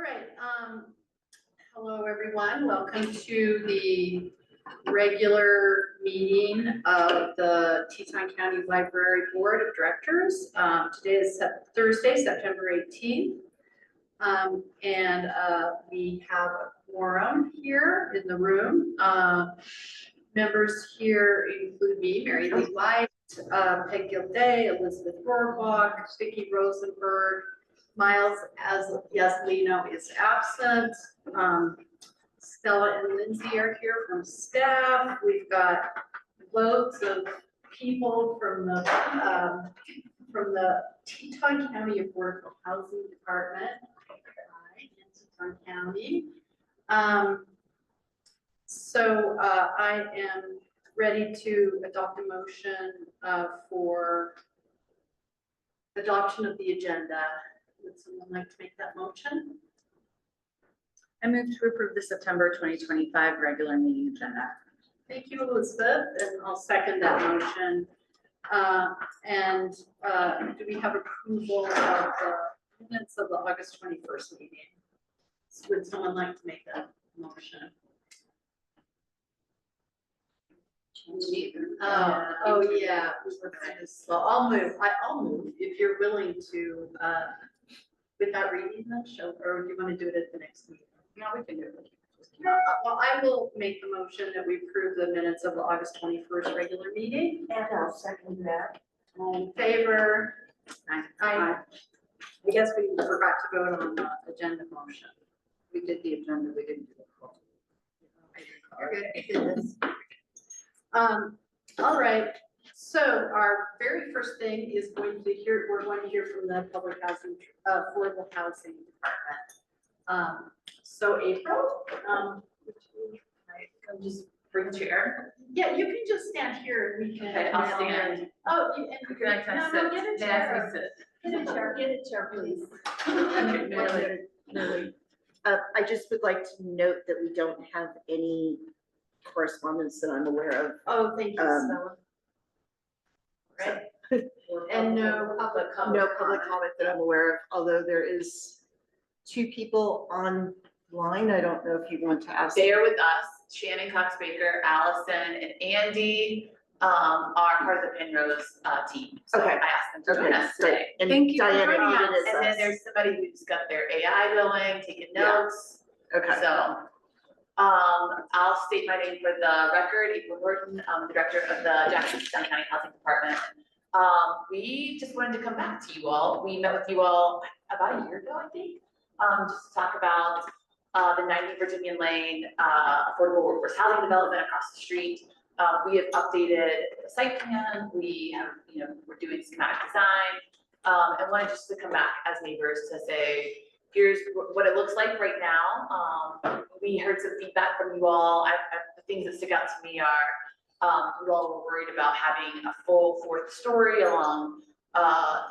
right. Hello, everyone. Welcome to the regular meeting of the Teton County Library Board of Directors. Today is Thursday, September 18th. We have a quorum here in the room. Members here include me, Mary Lee White, Peg Gilday, Elizabeth Rohrbach, Vicki Rosenberg, Miles Yaslino is absent. Stella and Lindsay are here from staff. We've got loads of people from the Teton County Affordable Housing Department in Teton County. I am ready to adopt a motion for adoption of the agenda. Would someone like to make that motion? I move to approve the September 2025 regular meeting agenda. Thank you, Elizabeth, and I'll second that motion. Do we have approval of the minutes of the August 21st meeting? Would someone like to make that motion? Oh yeah, we were kind of slow. I'll move if you're willing to, without reading the show, or do you want to do it at the next meeting? No, we can do it. Well, I will make the motion that we approve the minutes of the August 21st regular meeting. And I'll second that. All in favor? I guess we forgot to vote on the agenda motion. We did the agenda, we didn't do the call. You're good. All right. So our very first thing is we're going to hear from the public housing, affordable housing department. So April, would you come just bring a chair? Yeah, you can just stand here and we can. Okay, I'll stand. Oh, and you Can I come sit? get a May I chair. sit? Get a chair, please. I just would like to note that we don't have any correspondence that I'm aware of. Oh, thank you, Stella. Right. And no public comment. No public comment that I'm aware of, although there is 2 people online. I don't know if you want to ask. They are with us, Shannon Cox Baker, Allison, and Andy are part of the Penrose team. So Okay. I asked them to join us today. And Thank you for Diana joining Eden us. is And then us. there's somebody who's got their AI going, taking notes. Okay. So I'll state my name for the record, April Horton, the director of the Jackson County Housing Department. We just wanted to come back to you all. We met with you all about a year ago, I think, just to talk about the 90 Virginia Lane affordable workforce housing development across the street. We have updated the site plan. We have, we're doing schematic design, and wanted just to come back as neighbors to say, here's what it looks like right now. We heard some feedback from you all. The things that stick out to me are you all were worried about having a full 4th story along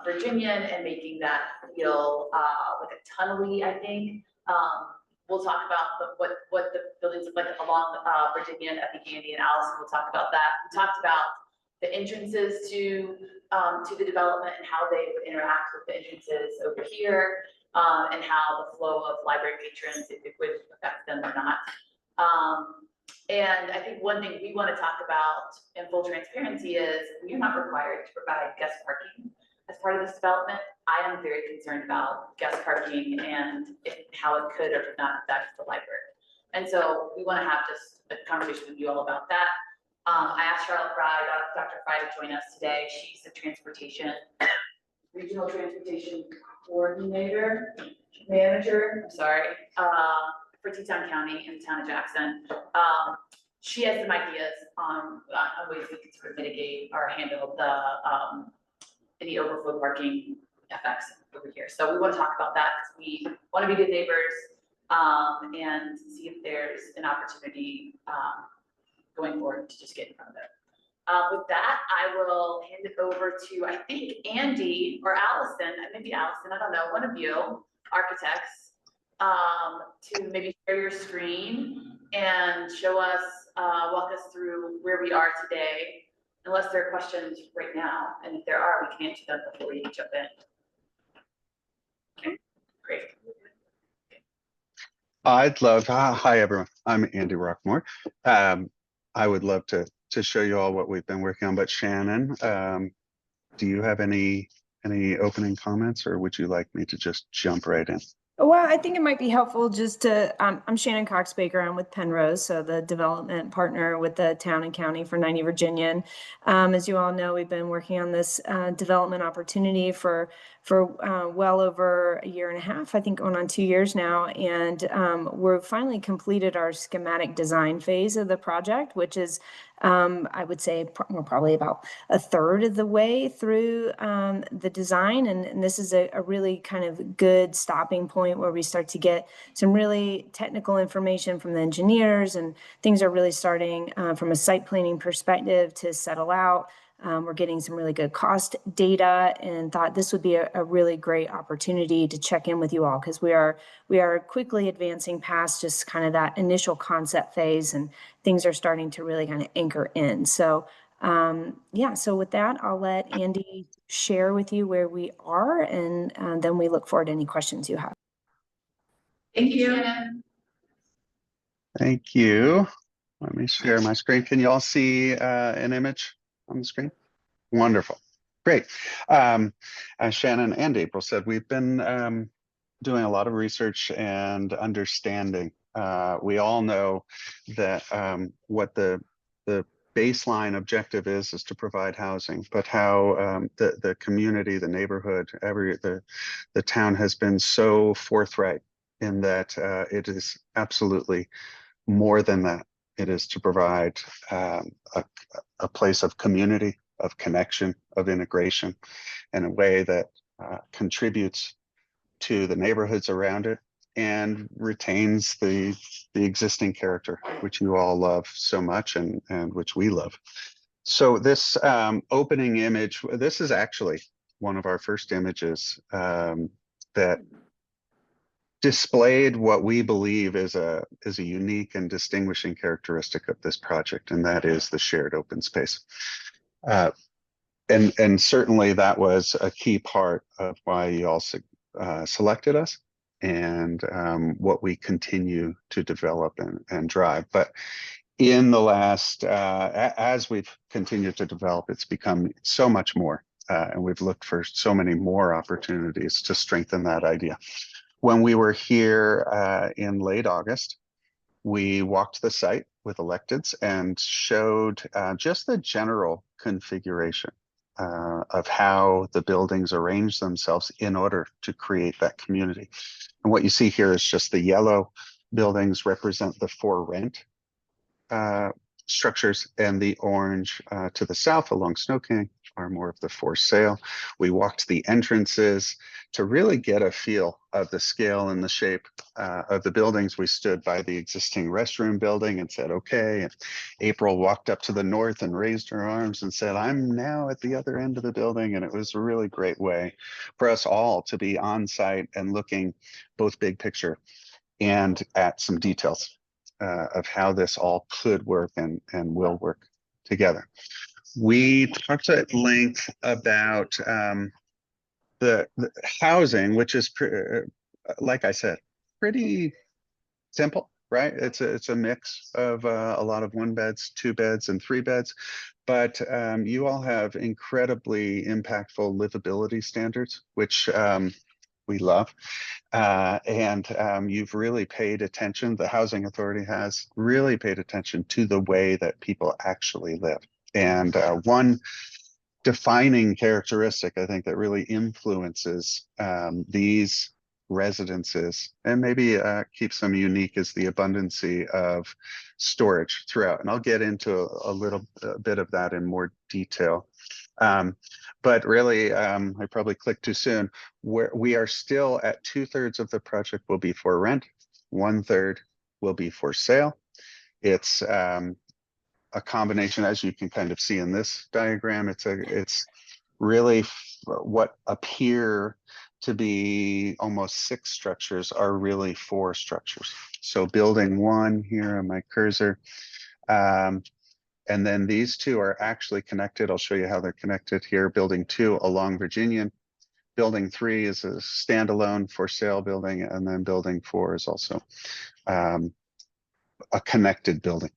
Virginian and making that feel like a tunnel-y, I think. We'll talk about what the buildings look like along Virginian. I think Andy and Allison will talk about that. We talked about the entrances to the development and how they would interact with the entrances over here, and how the flow of library patrons, if it would affect them or not. And I think one thing we want to talk about in full transparency is we are not required to provide guest parking as part of this development. I am very concerned about guest parking and how it could or could not affect the library. And so we want to have just a conversation with you all about that. I asked Charlotte Fry, Dr. Fry, to join us today. She's the regional transportation coordinator, manager, I'm sorry, for Teton County and the town of Jackson. She has some ideas on ways we can sort of mitigate or handle the any overflow parking effects over here. So we want to talk about that because we want to be good neighbors and see if there's an opportunity going forward to just get in front of it. With that, I will hand it over to, I think, Andy or Allison, maybe Allison, I don't know, one of you architects, to maybe share your screen and show us, walk us through where we are today, unless there are questions right now. And if there are, we can answer them before we jump in. Okay, great. Hi, everyone. I'm Andy Rockmore. Um, I would love to show you all what we've been working on, but Shannon, do you have any opening comments, or would you like me to just jump right in? Well, I think it might be helpful just to, I'm Shannon Cox Baker. I'm with Penrose, so the development partner with the town and county for 90 Virginia. And, as you all know, we've been working on this development opportunity for well over a year and a half, I think going on 2 years now. And we're finally completed our schematic design phase of the project, which is, I would say we're probably about a third of the way through the design. And this is a really kind of good stopping point where we start to get some really technical information from the engineers, and things are really starting from a site planning perspective to settle out. We're getting some really good cost data, and thought this would be a really great opportunity to check in with you all, because we are quickly advancing past just kind of that initial concept phase, and things are starting to really kind of anchor in. So yeah, so with that, I'll let Andy share with you where we are, and then we look forward to any questions you have. Thank you, Shannon. Thank you. Let me share my screen. Can you all see an image on the screen? Wonderful. Great. As Shannon and April said, we've been doing a lot of research and understanding. We all know that what the baseline objective is to provide housing, but how the community, the neighborhood, the town has been so forthright in that it is absolutely more than that. It is to provide a place of community, of connection, of integration in a way that contributes to the neighborhoods around it and retains the existing character, which you all love so much, and which we love. So this opening image, this is actually one of our first images that displayed what we believe is a unique and distinguishing characteristic of this project, and that is the shared open space. And certainly that was a key part of why you all selected us, and what we continue to develop and drive. But in the last, as we've continued to develop, it's become so much more, and we've looked for so many more opportunities to strengthen that idea. When we were here in late August, we walked the site with electeds and showed just the general configuration of how the buildings arrange themselves in order to create that community. And what you see here is just the yellow buildings represent the for rent structures, and the orange to the south along Snow King are more of the for sale. We walked the entrances to really get a feel of the scale and the shape of the buildings. We stood by the existing restroom building and said, okay. And April walked up to the north and raised her arms and said, I'm now at the other end of the building. And it was a really great way for us all to be on site and looking both big picture and at some details of how this all could work and will work together. We talked at length about the housing, which is, like I said, pretty simple, right? It's a mix of a lot of 1 beds, 2 beds, and 3 beds. But you all have incredibly impactful livability standards, which we love. And you've really paid attention, the Housing Authority has really paid attention to the way that people actually live. And one defining characteristic, I think, that really influences these residences and maybe keeps them unique is the abundancy of storage throughout. And I'll get into a little bit of that in more detail. But really, I probably clicked too soon. We are still at 2/3 of the project will be for rent, 1/3 will be for sale. It's a combination, as you can kind of see in this diagram. It's really what appear to be almost 6 structures are really 4 structures. So building 1 here on my cursor, and then these 2 are actually connected. I'll show you how they're connected here. Building 2 along Virginian Building 3 is a standalone for sale building, and then Building 4 is also um, a connected building.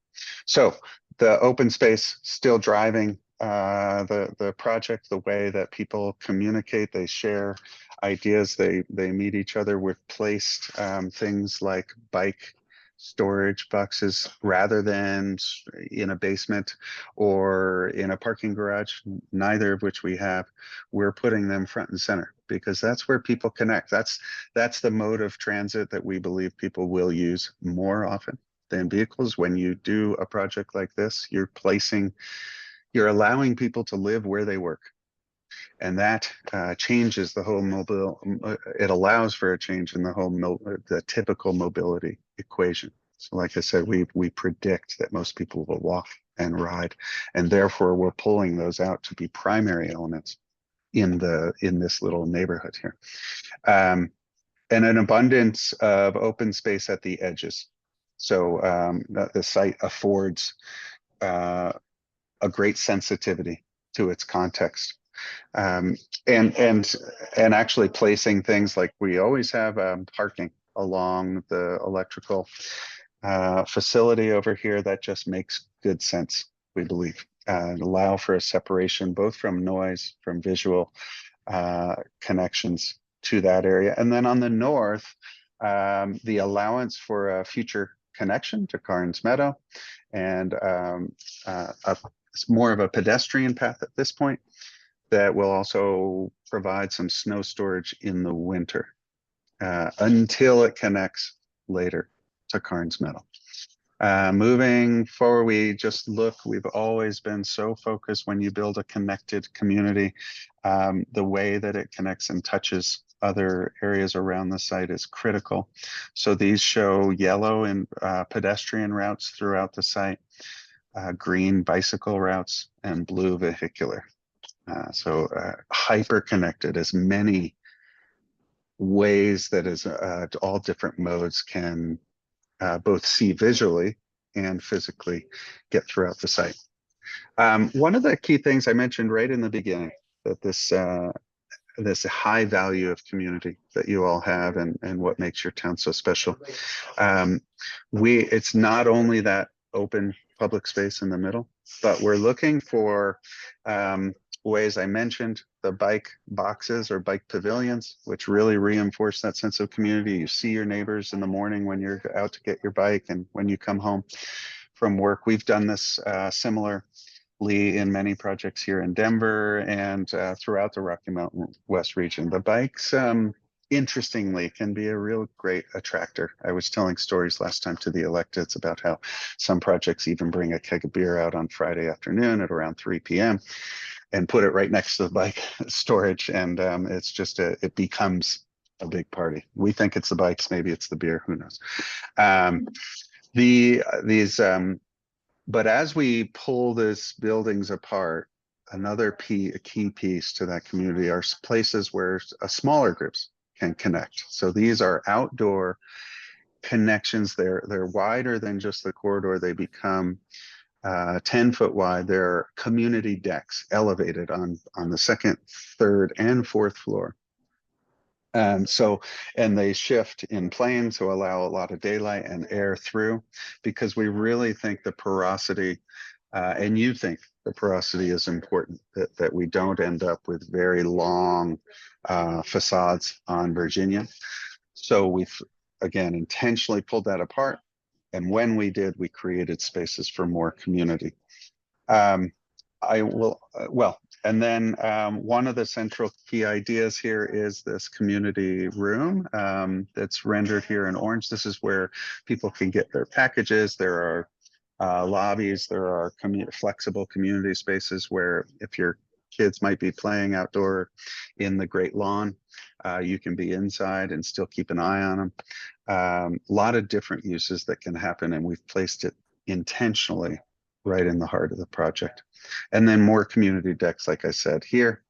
So the open space still driving the project, the way that people communicate, they share ideas, they meet each other. We've placed things like bike storage boxes rather than in a basement or in a parking garage, neither of which we have. We're putting them front and center because that's where people connect. That's the mode of transit that we believe people will use more often than vehicles. When you do a project like this, you're allowing people to live where they work. And that changes the whole it allows for a change in the typical mobility equation. So like I said, we predict that most people will walk and ride, and therefore we're pulling those out to be primary elements in this little neighborhood here. And an abundance of open space at the edges. So the site affords a great sensitivity to its context. And actually placing things like we always have parking along the electrical facility over here, that just makes good sense, we believe. Allow for a separation both from noise, from visual connections to that area. And then on the north, the allowance for a future connection to Carnes Meadow and it's more of a pedestrian path at this point that will also provide some snow storage in the winter until it connects later to Carnes Meadow. Moving forward, we've always been so focused when you build a connected community, the way that it connects and touches other areas around the site is critical. So these show yellow and pedestrian routes throughout the site, green bicycle routes, and blue vehicular. So hyper connected, as many ways that is all different modes can both see visually and physically get throughout the site. One of the key things I mentioned right in the beginning, that this high value of community that you all have and what makes your town so special. It's not only that open public space in the middle, but we're looking for ways. I mentioned the bike boxes or bike pavilions, which really reinforce that sense of community. You see your neighbors in the morning when you're out to get your bike and when you come home from work. We've done this similarly in many projects here in Denver and throughout the Rocky Mountain West region. The bikes, interestingly, can be a real great attractor. I was telling stories last time to the electeds about how some projects even bring a keg of beer out on Friday afternoon at around 3 p.m. and put it right next to the bike storage. And it becomes a big party. We think it's the bikes, maybe it's the beer, who knows. But as we pull these buildings apart, another key piece to that community are places where smaller groups can connect. So these are outdoor connections. They're wider than just the corridor. They become 10-foot wide. They're community decks elevated on the second, third, and fourth floor. And they shift in planes to allow a lot of daylight and air through, because we really think the porosity, and you think the porosity is important, that we don't end up with very long facades on Virginia. So we've, again, intentionally pulled that apart. And when we did, we created spaces for more community. And then one of the central key ideas here is this community room that's rendered here in orange. This is where people can get their packages. There are lobbies, there are flexible community spaces where if your kids might be playing outdoor in the great lawn, you can be inside and still keep an eye on them. A lot of different uses that can happen, and we've placed it intentionally right in the heart of the project. And then more community decks, like I said, here.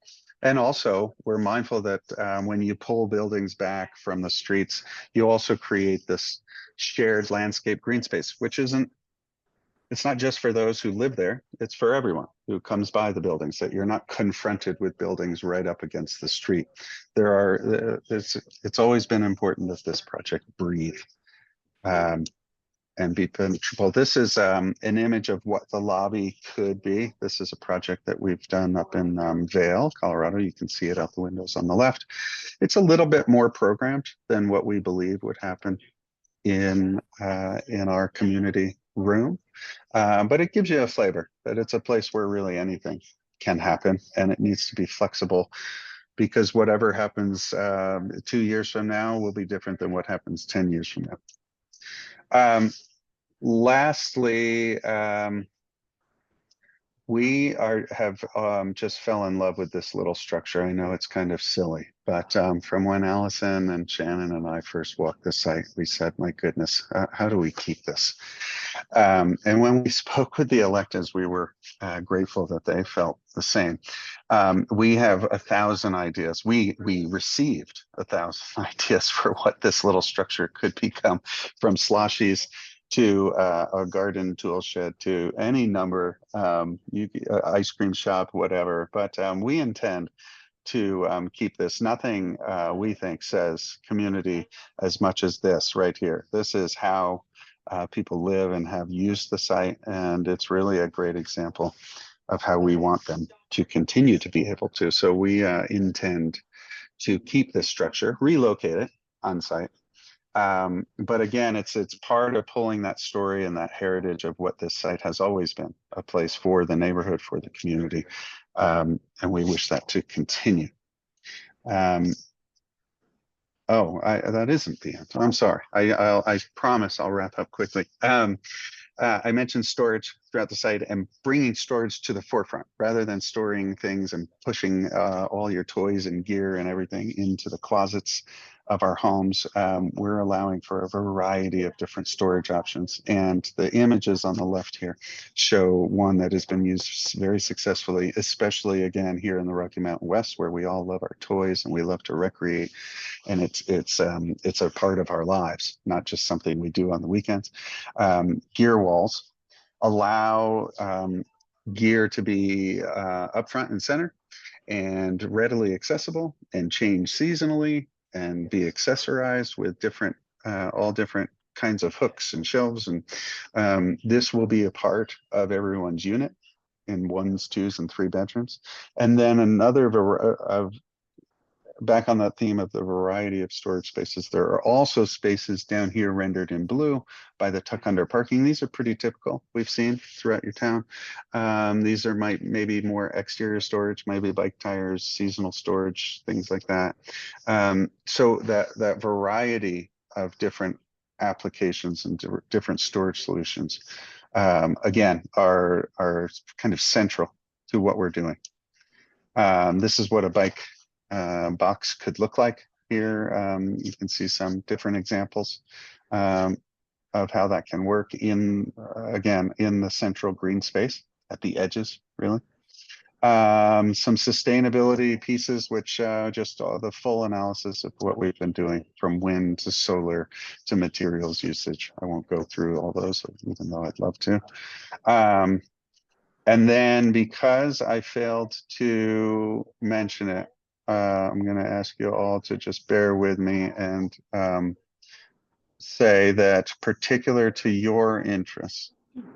And also, we're mindful that when you pull buildings back from the streets, you also create this shared landscape green space, which isn't it's not just for those who live there, it's for everyone who comes by the buildings, that you're not confronted with buildings right up against the street. It's always been important that this project breathe and be penetrable. This is an image of what the lobby could be. This is a project that we've done up in Vail, Colorado. You can see it out the windows on the left. It's a little bit more programmed than what we believe would happen in our community room. But it gives you a flavor that it's a place where really anything can happen, and it needs to be flexible, because whatever happens 2 years from now will be different than what happens 10 years from now. Lastly, we have just fell in love with this little structure. I know it's kind of silly, but from when Allison and Shannon and I first walked the site, we said, my goodness, how do we keep this? And when we spoke with the electeds, we were grateful that they felt the same. We have 1,000 ideas. We received 1,000 ideas for what this little structure could become, from sloshies to a garden tool shed, to any number, ice cream shop, whatever. But we intend to keep this. Nothing we think says community as much as this right here. This is how people live and have used the site, and it's really a great example of how we want them to continue to be able to. So we intend to keep this structure, relocate it on site. But again, it's part of pulling that story and that heritage of what this site has always been, a place for the neighborhood, for the community. And we wish that to continue. That isn't the end. I'm sorry. I promise I'll wrap up quickly. I mentioned storage throughout the site, and bringing storage to the forefront rather than storing things and pushing all your toys and gear and everything into the closets of our homes. We're allowing for a variety of different storage options, and the images on the left here show one that has been used very successfully, especially again here in the Rocky Mountain West, where we all love our toys and we love to recreate, and it's a part of our lives, not just something we do on the weekends. Gear walls allow gear to be up front and center and readily accessible, and change seasonally, and be accessorized with all different kinds of hooks and shelves. And this will be a part of everyone's unit in 1s, 2s, and 3 bedrooms. And then back on that theme of the variety of storage spaces, there are also spaces down here rendered in blue by the tuck under parking. These are pretty typical, we've seen throughout your town. These are maybe more exterior storage, maybe bike tires, seasonal storage, things like that. So that variety of different applications and different storage solutions, again, are kind of central to what we're doing. This is what a bike box could look like here. You can see some different examples of how that can work again, in the central green space at the edges, really. Some sustainability pieces, which just the full analysis of what we've been doing, from wind to solar to materials usage. I won't go through all those, even though I'd love to. And then, because I failed to mention it, I'm going to ask you all to just bear with me and say that, particular to your interests,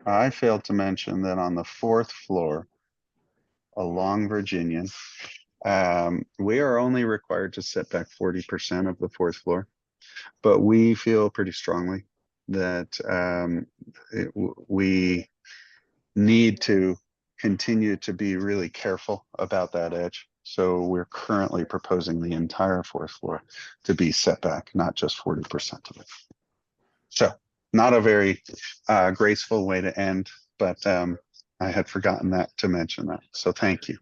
I failed to mention that on the 4th floor along Virginian, we are only required to set back 40% of the 4th floor, but we feel pretty strongly that we need to continue to be really careful about that edge. So we're currently proposing the entire 4th floor to be set back, not just 40% of it. So not a very graceful way to end, but I had forgotten to mention that. So thank you.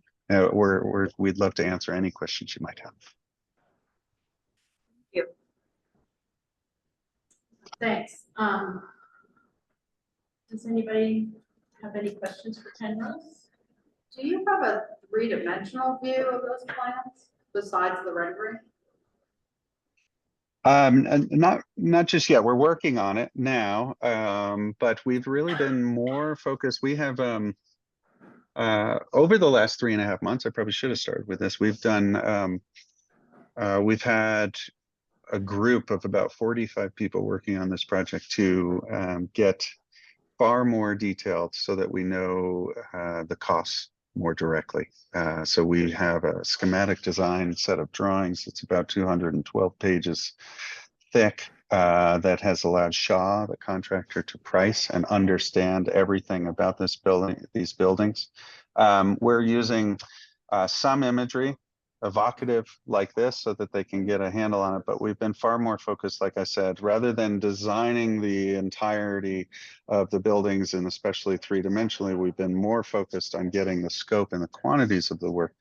We'd love to answer any questions you might have. Thanks. Does anybody have any questions for Penrose? Do you have a 3-dimensional view of those plans besides the rendering? And not just yet. We're working on it now, but we've really been more focused. We have over the last 3.5 months. I probably should have started with this. We've had a group of about 45 people working on this project to get far more detailed so that we know the costs more directly. So we have a schematic design set of drawings. It's about 212 pages thick that has allowed Shaw, the contractor, to price and understand everything about these buildings. We're using some imagery evocative like this so that they can get a handle on it, but we've been far more focused, like I said, rather than designing the entirety of the buildings and especially three-dimensionally, we've been more focused on getting the scope and the quantities of the work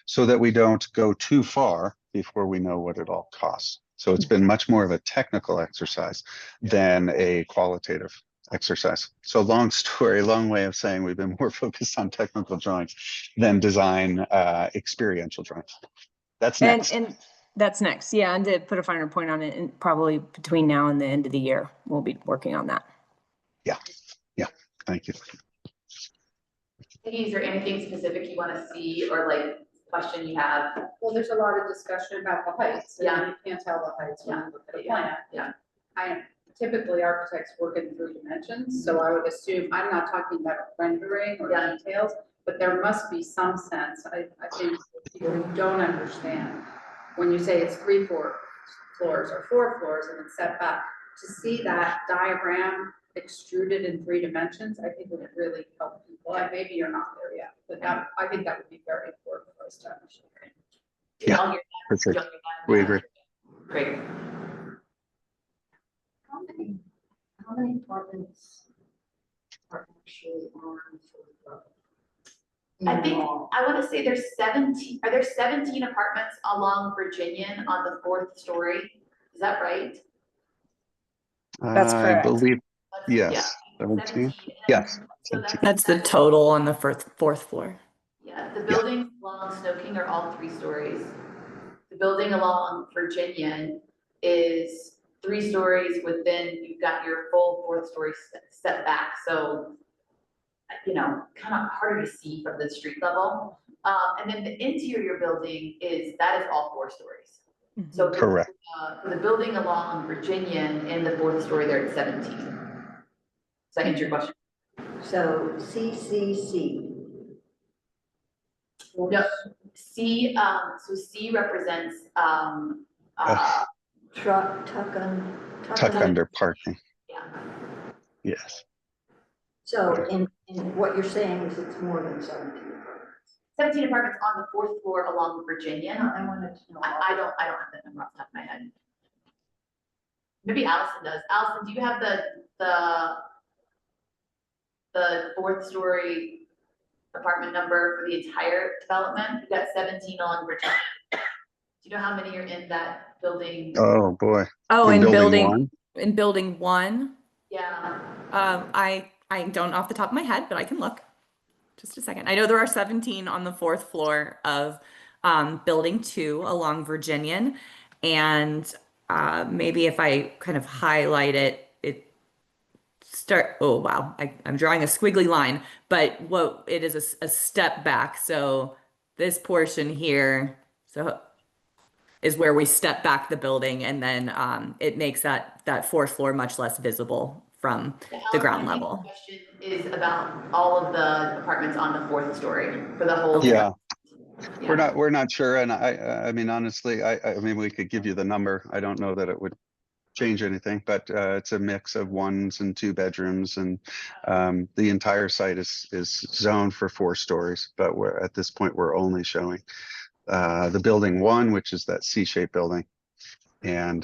so that we don't go too far before we know what it all costs. So it's been much more of a technical exercise than a qualitative exercise. So long story, long way of saying we've been more focused on technical drawings than design experiential drawings. That's next. And that's next. Yeah. And to put a finer point on it, and probably between now and the end of the year, we'll be working on that. Yeah. Yeah. Thank you. Peggy, is there anything specific you want to see or like question you have? Well, there's a lot of discussion about the heights. And Yeah. you can't tell the heights when you look at a plan. Yeah. Typically architects work in 3 dimensions, so I would assume, I'm not talking about rendering or Yeah. details, but there must be some sense. I think people who don't understand, when you say it's 3 floors or 4 floors and it's set back, to see that diagram extruded in 3 dimensions, I think would really help people. And maybe you're not there yet, but I think that would be very important for us to understand. Yeah, I'll get that. perfect. You'll get that. We agree. Great. How many apartments are actually on? I think, I want to say there's 17, are there 17 apartments along Virginian on the 4th story? Is that right? That's I correct. believe, Yeah, yes. 17? 17. Yes. So 17. That's the total on the fourth floor. Yeah, the buildings along Snow King are all 3 stories. The building along Virginian is 3 stories within, you've got your full 4th story setback. So, you know, kind of harder to see from the street level. And then the interior building that is all 4 stories. So Correct. for the building along Virginian in the 4th story, they're at 17. Does that answer your question? So CCC. No, C, so C represents, Tuck Under parking. yeah. Yes. So in what you're saying is it's more than 17 apartments. 17 apartments on the 4th floor along Virginian. I wanted to know. I don't have that number off the top of my head. Maybe Allison does. Allison, do you have the 4th story apartment number for the entire development? We've got 17 along Virginia. Do you know how many are in that building? Oh, boy. Oh, in building one? in building 1. Yeah. I don't off the top of my head, but I can look. Just a second. I know there are 17 on the 4th floor of building 2 along Virginian, and maybe if I kind of highlight it, oh wow, I'm drawing a squiggly line, but what it is a step back. So this portion here, is where we step back the building, and then it makes that 4th floor much less visible from the ground level. The question is about all of the apartments on the 4th story for the whole. Yeah. Yeah. We're not sure. And I mean, honestly, I mean, we could give you the number. I don't know that it would change anything, but it's a mix of 1s and 2 bedrooms, and the entire site is zoned for 4 stories, but at this point we're only showing the building 1, which is that C-shaped building, and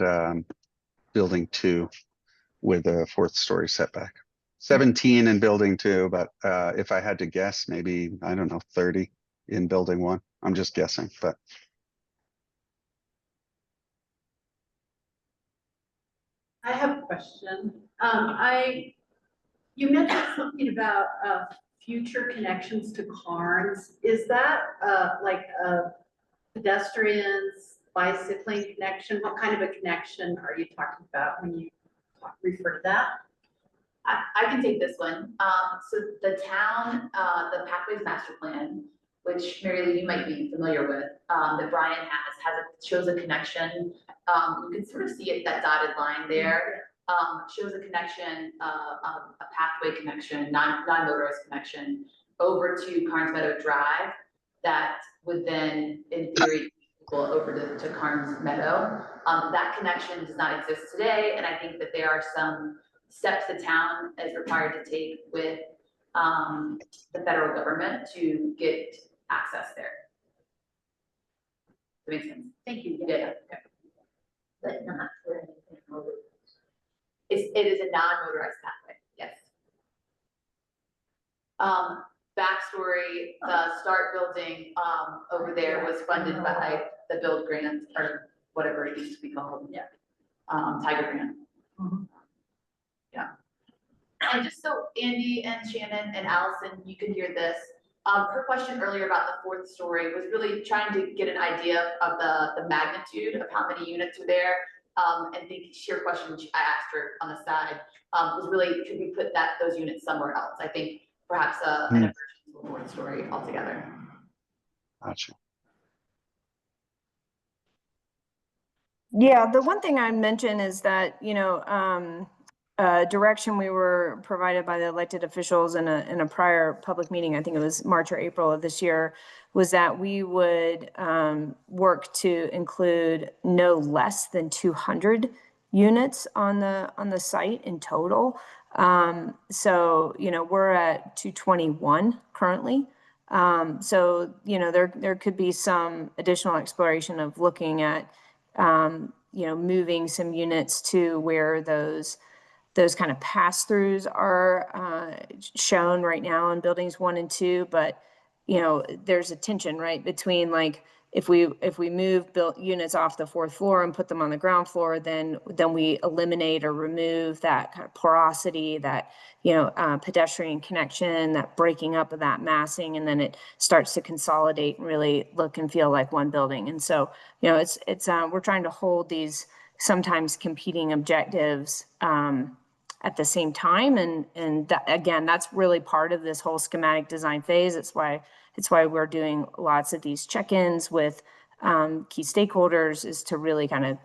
building 2 with a 4th story setback. 17 in building 2, but if I had to guess, maybe, I don't know, 30 in building 1. I'm just guessing, but. I have a question. You mentioned something about future connections to Carnes. Is that like pedestrians, bicycling connection? What kind of a connection are you talking about when you refer to that? I can take this one. So the town, the Pathways Master Plan, which Mary Lee, you might be familiar with, that Brian shows a connection. You can sort of see it, that dotted line there. Shows a connection, a pathway connection, non-motorized connection over to Carnes Meadow Drive that would then, in theory, go over to Carnes Meadow. That connection does not exist today, and I think that there are some steps the town is required to take with the federal government to get access there. That makes sense. Thank you. Yeah. But not for anything over. It is a non-motorized pathway, yes. Backstory, the START building over there was funded by the Build Grant or whatever it used to be called. Yeah. Tiger Grant. Mhm. Yeah. And just so Andy and Shannon and Allison, you can hear this. Her question earlier about the fourth story was really trying to get an idea of the magnitude of how many units are there. And the sheer question I asked her on the side was really, could we put those units somewhere else? I think perhaps an emergency fourth story altogether. Gotcha. Yeah, the one thing I mentioned is that, direction we were provided by the elected officials in a prior public meeting, I think it was March or April of this year, was that we would work to include no less than 200 units on the site in total. So, we're at 221 currently. So, there could be some additional exploration of looking at moving some units to where those kind of pass-throughs are shown right now in buildings 1 and 2, but there's a tension, right, between like if we move built units off the 4th floor and put them on the ground floor, then we eliminate or remove that kind of porosity, that pedestrian connection, that breaking up of that massing, and then it starts to consolidate and really look and feel like one building. And so it's we're trying to hold these sometimes competing objectives at the same time, and that, again, that's really part of this whole schematic design phase. It's why we're doing lots of these check-ins with key stakeholders, is to really kind of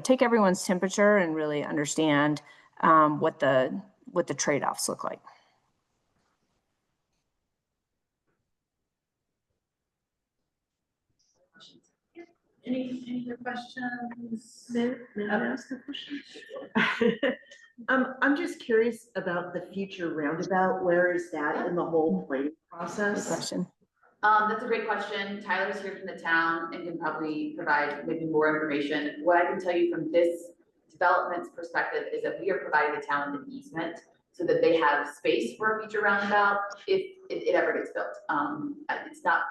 take everyone's temperature and really understand what the trade-offs look like. Any other questions? May I ask a question? I'm just curious about the future roundabout. Where is that in the whole planning Good process? question. That's a great question. Tyler's here from the town and can probably provide maybe more information. What I can tell you from this development's perspective is that we are providing the town an easement so that they have space for a future roundabout if it ever gets built.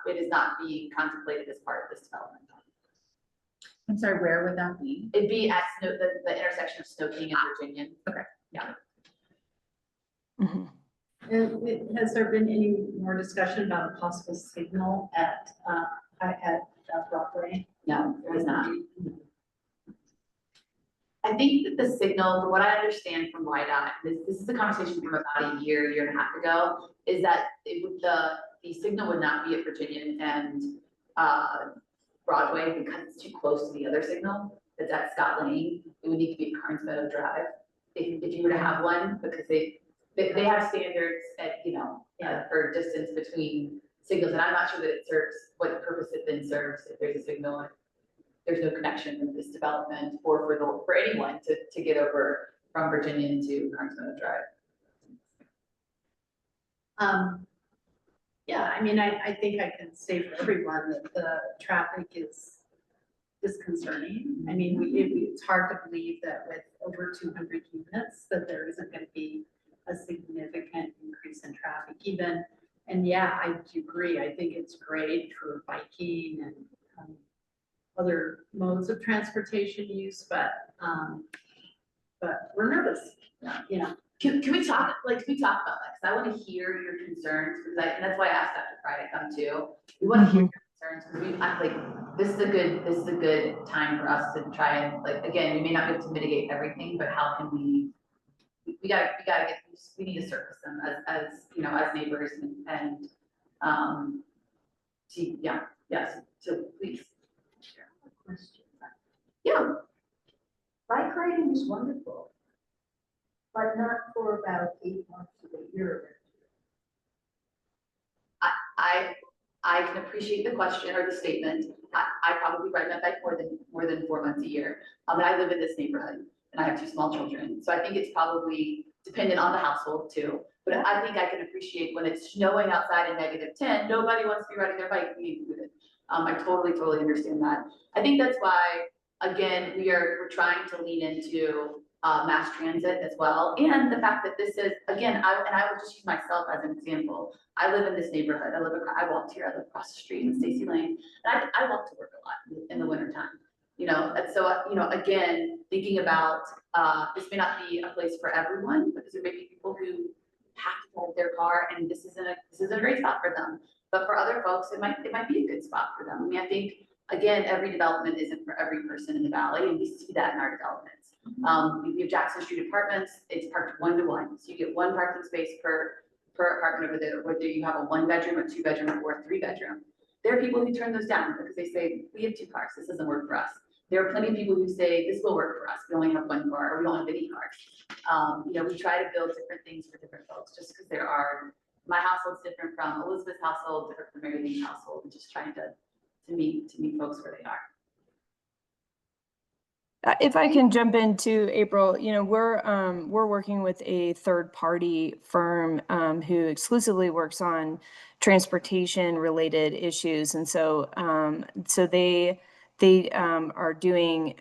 It is not being contemplated as part of this development. I'm sorry, where would that be? It'd be at the intersection of Snow King and Virginia. Okay. Yeah. Mhm. And has there been any more discussion about a possible signal at Broadway? No, there is not. I think that the signal, from what I understand from YDOT, this is a conversation from about a year and a half ago, is that the signal would not be at Virginia and Broadway because it's too close to the other signal that's at Scott Lane. It would need to be at Carnes Meadow Drive if you were to have one, because they have standards at, for distance between signals, and I'm not sure that it serves what purpose it then serves if there's a signal, if there's no connection with this development or for anyone to get over from Virginia to Carnes Meadow Drive. Yeah, I mean, I think I can say for everyone that the traffic is disconcerting. I mean, it's hard to believe that with over 200 units, that there isn't going to be a significant increase in traffic even. And yeah, I do agree. I think it's great for biking and other modes of transportation use, but we're nervous, Can we talk about that? Because I want to hear your concerns, and that's why I asked Dr. Fry to come too. We want to hear your concerns, because I'm like, this is a good time for us to try and, like, again, we may not be able to mitigate everything, but how can we we need to surface them as, you know, as neighbors and, so please. Question. Yeah. Bike riding is wonderful, but not for about 8 months of the year. I can appreciate the question or the statement. I probably ride my bike more than 4 months a year. And I live in this neighborhood and I have 2 small children. So I think it's probably dependent on the household too. But I think I can appreciate when it's snowing outside in -10, nobody wants to be riding their bike, me included. I totally understand that. I think that's why, again, we're trying to lean into mass transit as well. And the fact that this is, again, I would just use myself as an example. I live in this neighborhood. I walked here. I live across the street in Stacy Lane, and I walk to work a lot in the wintertime. You know, and so, you know, again, thinking about this may not be a place for everyone, because there may be people who have to drive their car, and this isn't a great spot for them. But for other folks, it might be a good spot for them. I mean, I think, again, every development isn't for every person in the valley, and we see that in our developments. We have Jackson Street Apartments. It's parked 1-to-1, so you get 1 parking space per apartment over there, whether you have a 1-bedroom, a 2-bedroom, or a 3-bedroom. There are people who turn those down because they say, we have 2 cars, this doesn't work for us. There are plenty of people who say, this will work for us, we only have 1 car, or we don't have any cars. You know, we try to build different things for different folks, just because my household's different from Elizabeth's household, different from Mary Lee's household, and just trying to meet folks where they are. If I can jump into April, you know, we're working with a third-party firm who exclusively works on transportation-related issues, and so they are doing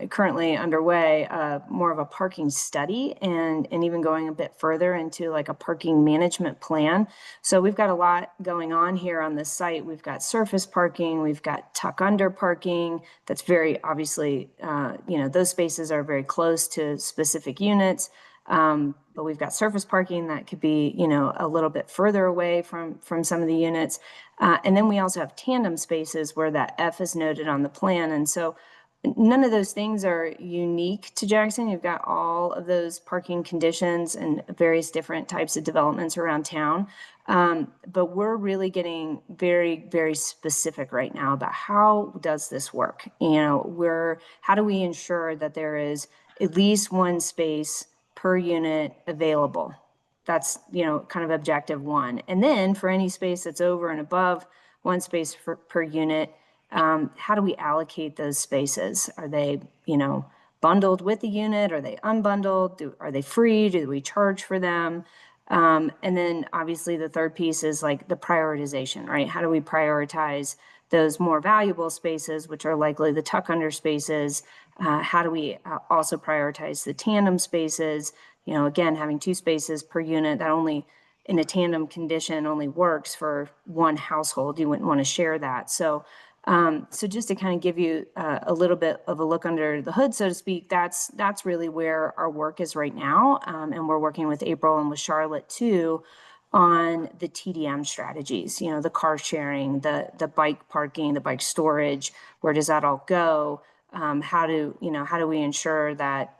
currently underway more of a parking study and even going a bit further into like a parking management plan. So we've got a lot going on here on this site. We've got surface parking, we've got tuck under parking. That's very obviously, you know, those spaces are very close to specific units. But we've got surface parking that could be, you know, a little bit further away from some of the units. And then we also have tandem spaces where that F is noted on the plan. And so none of those things are unique to Jackson. You've got all of those parking conditions and various different types of developments around town. But we're really getting very, very specific right now about how does this work? You know, how do we ensure that there is at least 1 space per unit available? That's, you know, kind of objective 1. And then for any space that's over and above 1 space per unit, how do we allocate those spaces? Are they, you know, bundled with the unit? Are they unbundled? Are they free? Do we charge for them? And then obviously the third piece is like the prioritization, right? How do we prioritize those more valuable spaces, which are likely the tuck under spaces? How do we also prioritize the tandem spaces? You know, again, having 2 spaces per unit, that only in a tandem condition only works for 1 household. You wouldn't want to share that. So just to kind of give you a little bit of a look under the hood, so to speak, that's really where our work is right now. And we're working with April and with Charlotte too on the TDM strategies, you know, the car sharing, the bike parking, the bike storage, where does that all go? How do we ensure that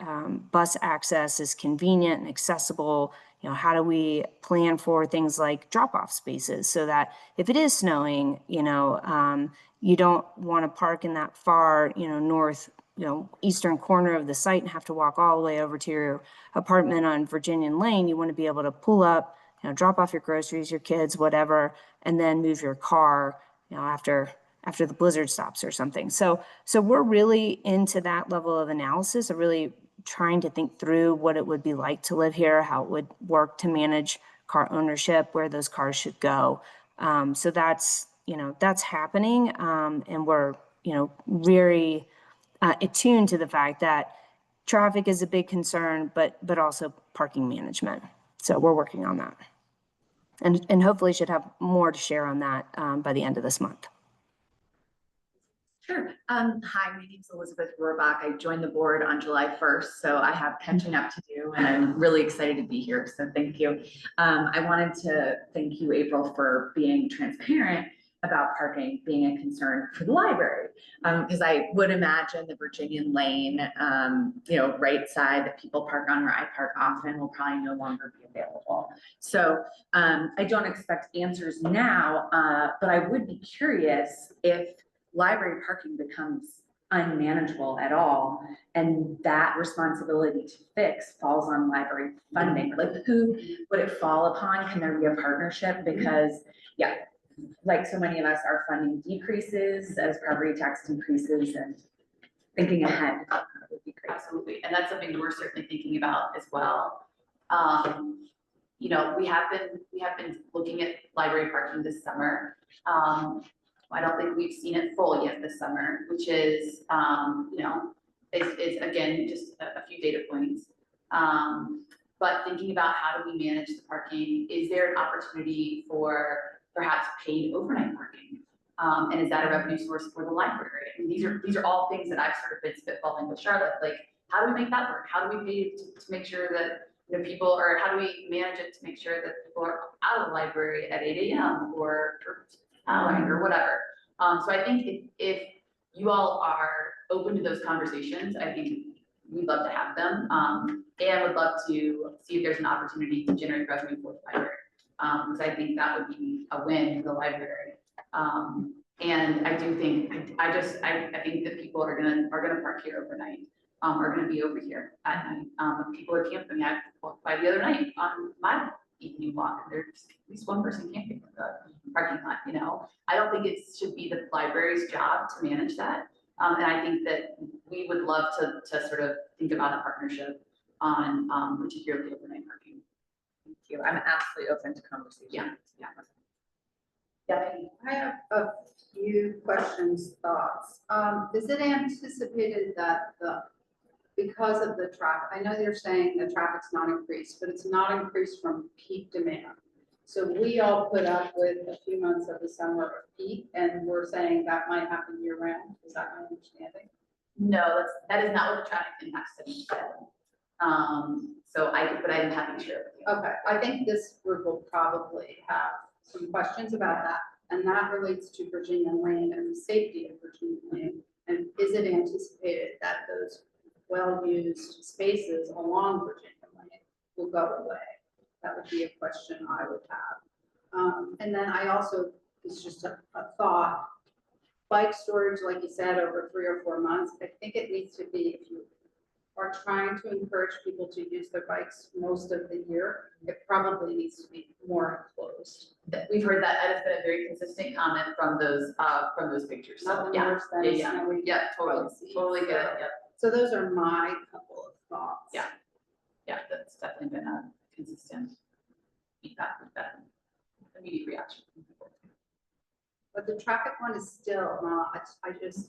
bus access is convenient and accessible? You know, how do we plan for things like drop-off spaces so that if it is snowing, you know, you don't want to park in that far, you know, north, you know, eastern corner of the site and have to walk all the way over to your apartment on Virginian Lane. You want to be able to pull up, you know, drop off your groceries, your kids, whatever, and then move your car, you know, after the blizzard stops or something. So we're really into that level of analysis, of really trying to think through what it would be like to live here, how it would work to manage car ownership, where those cars should go. So that's, you know, that's happening. And we're, you know, very attuned to the fact that traffic is a big concern, but also parking management. So we're working on that. And hopefully should have more to share on that by the end of this month. Sure. Hi, my name's Elizabeth Rohrbach. I joined the board on July 1st, so I have catching up to do, and I'm really excited to be here, so thank you. I wanted to thank you, April, for being transparent about parking being a concern for the library. Because I would imagine the Virginian Lane, right side that people park on, where I park often, will probably no longer be available. So I don't expect answers now, but I would be curious if library parking becomes unmanageable at all, and that responsibility to fix falls on library funding. Like, who would it fall upon? Can there be a partnership? Because, yeah, like so many of us, our funding decreases as property tax decreases, and thinking ahead would be great. Absolutely, and that's something we're certainly thinking about as well. We have been looking at library parking this summer. I don't think we've seen it full yet this summer, which is, it's again, just a few data points. But thinking about how do we manage the parking, is there an opportunity for perhaps paid overnight parking? And is that a revenue source for the library? And these are all things that I've sort of been spitballing with Charlotte, like, how do we make that work? How do we pay to make sure that people, or how do we manage it to make sure that people are out of the library at 8 a.m. or whatever. So I think if you all are open to those conversations, I think we'd love to have them, and would love to see if there's an opportunity to generate revenue for the library, because I think that would be a win for the library. And I do think, I think that people are gonna park here overnight, are gonna be over here at night. People are camping. I walked by the other night on my evening walk, and there's at least one person camping in the parking lot. I don't think it should be the library's job to manage that. And I think that we would love to sort of think about a partnership on particularly overnight parking. Thank you. I'm absolutely open to conversation. Yeah. I have a few questions, thoughts. Is it anticipated that because of the traffic, I know you're saying the traffic's not increased, but it's not increased from peak demand. So we all put up with a few months of the summer of peak, and we're saying that might happen year round. Is that my understanding? No, that is not what the traffic impact study said. But I'm happy to share it with you. Okay, I think this group will probably have some questions about that, and that relates to Virginia Lane and the safety of Virginia Lane. And is it anticipated that those well-used spaces along Virginia Lane will go away? That would be a question I would have. And then I also, it's just a thought, bike storage, like you said, over 3 or 4 months, I think it needs to be, if you are trying to encourage people to use their bikes most of the year, it probably needs to be more enclosed. We've heard that. That has been a very consistent comment from those pictures. So Nothing yeah, worse than snowy totally bike seats. good. Yep. So those are my couple of thoughts. Yeah. Yeah, that's definitely been a consistent feedback with that immediate reaction from people. But the traffic one is still not,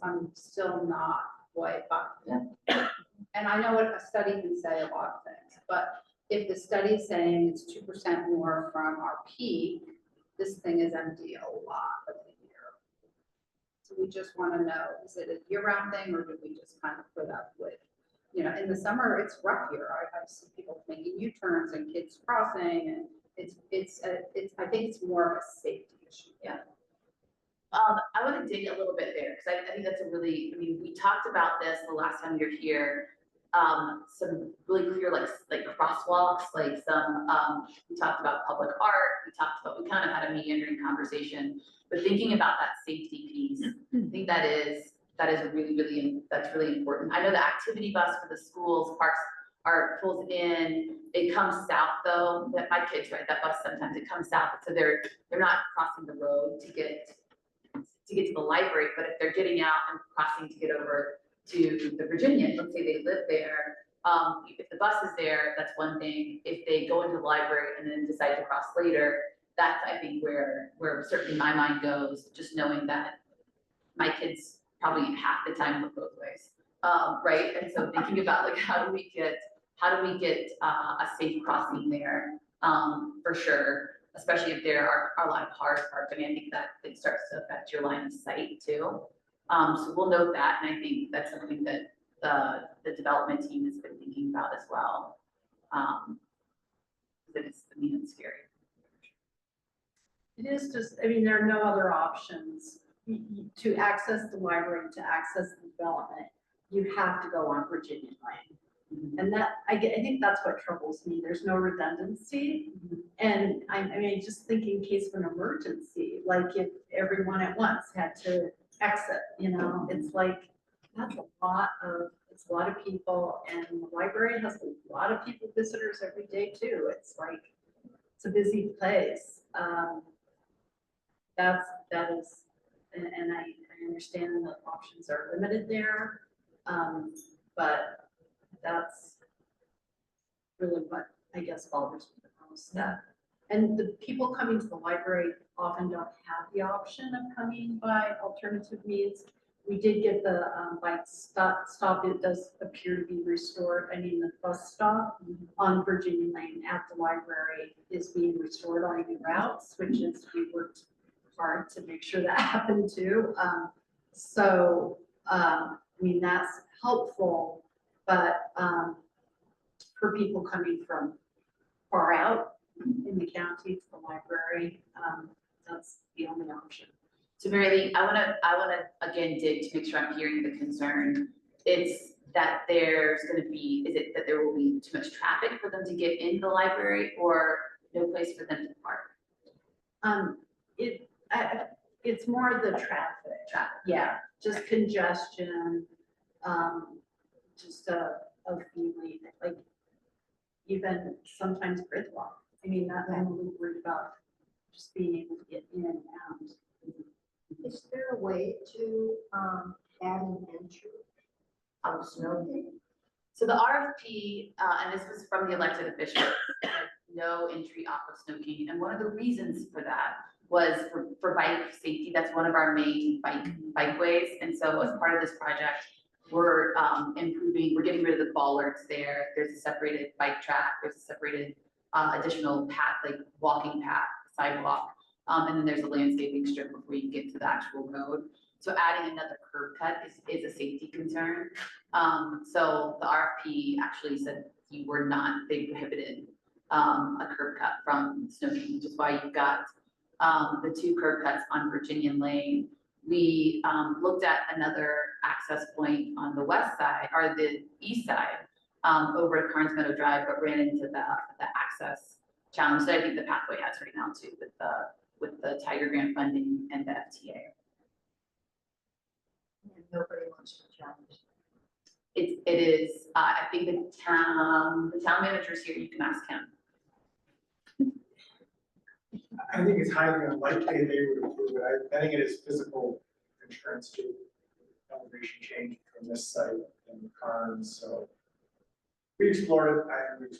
I'm still not quite up. Yeah. And I know what a study can say a lot of things, but if the study is saying it's 2% more from our peak, this thing is empty a lot of the year. So we just want to know, is it a year-round thing, or do we just kind of put up with, in the summer, it's rough here. I see people making U-turns and kids crossing, and I think it's more of a safety issue. Yeah. I want to dig a little bit there, because I think that's we talked about this the last time you were here. Some really clear, like crosswalks, like we talked about public art, we kind of had a meandering conversation, but thinking about that safety piece, I think that's really important. I know the activity bus for the schools, parks pulls in, it comes south though, that my kids ride that bus sometimes, it comes south, so they're not crossing the road to get to the library, but if they're getting out and crossing to get over to the Virginian, let's say they live there, if the bus is there, that's one thing. If they go into the library and then decide to cross later, that's, I think, where certainly my mind goes, just knowing that my kids probably half the time look both ways, right? And so thinking about how do we get a safe crossing there, for sure. Especially if there are a lot of cars parked. I think that it starts to affect your line of sight too. So we'll note that, and I think that's something that the development team has been thinking about as well. That it's scary. It is just, I mean, there are no other options. To access the library, to access the development, you have to go on Virginia Lane. And that, I think that's what troubles me. There's no redundancy. And I mean, just think in case of an emergency, like if everyone at once had to exit, you know, it's like, that's it's a lot of people, and the library has a lot of people, visitors every day too. It's like, it's a busy place. That is, and I understand that options are limited there. But that's really what I guess bothers me the most. And the people coming to the library often don't have the option of coming by alternative means. We did get the bike stop. It does appear to be restored. I mean, the bus stop on Virginia Lane at the library is being restored on new routes, which is, we worked hard to make sure that happened too. I mean, that's helpful, but for people coming from far out in the county to the library, that's the only option. So Mary Lee, I wanna again dig to make sure I'm hearing the concern. It's that there's gonna be, is it that there will be too much traffic for them to get in the library, or no place for them to park? It's more the traffic. Yeah, just congestion, just a feeling, like even sometimes gridlock. I mean, that I'm a little worried about just being able to get in and out. Is there a way to add an entry of Snowden? So the RFP, and this was from the elected officials, said no entry off of Snow King. And one of the reasons for that was for bike safety. That's one of our main bikeways. And so as part of this project, we're improving, we're getting rid of the bollards there. There's a separated bike track, there's a separated additional path, like walking path, sidewalk. And then there's a landscaping strip before you get to the actual road. So adding another curb cut is a safety concern. So the RFP actually said they prohibited a curb cut from Snow King, which is why you've got the two curb cuts on Virginia Lane. We looked at another access point on the west side, or the east side, over at Carnes Meadow Drive, but ran into the access challenge that I think the pathway has right now too, with the Tiger Grant funding and the FTA. And nobody wants to challenge. It is, I think the town manager's here, you can ask him. I think it's highly unlikely they would approve it. I think it is physical constraints to elevation change from this site and Carnes, so. We explored it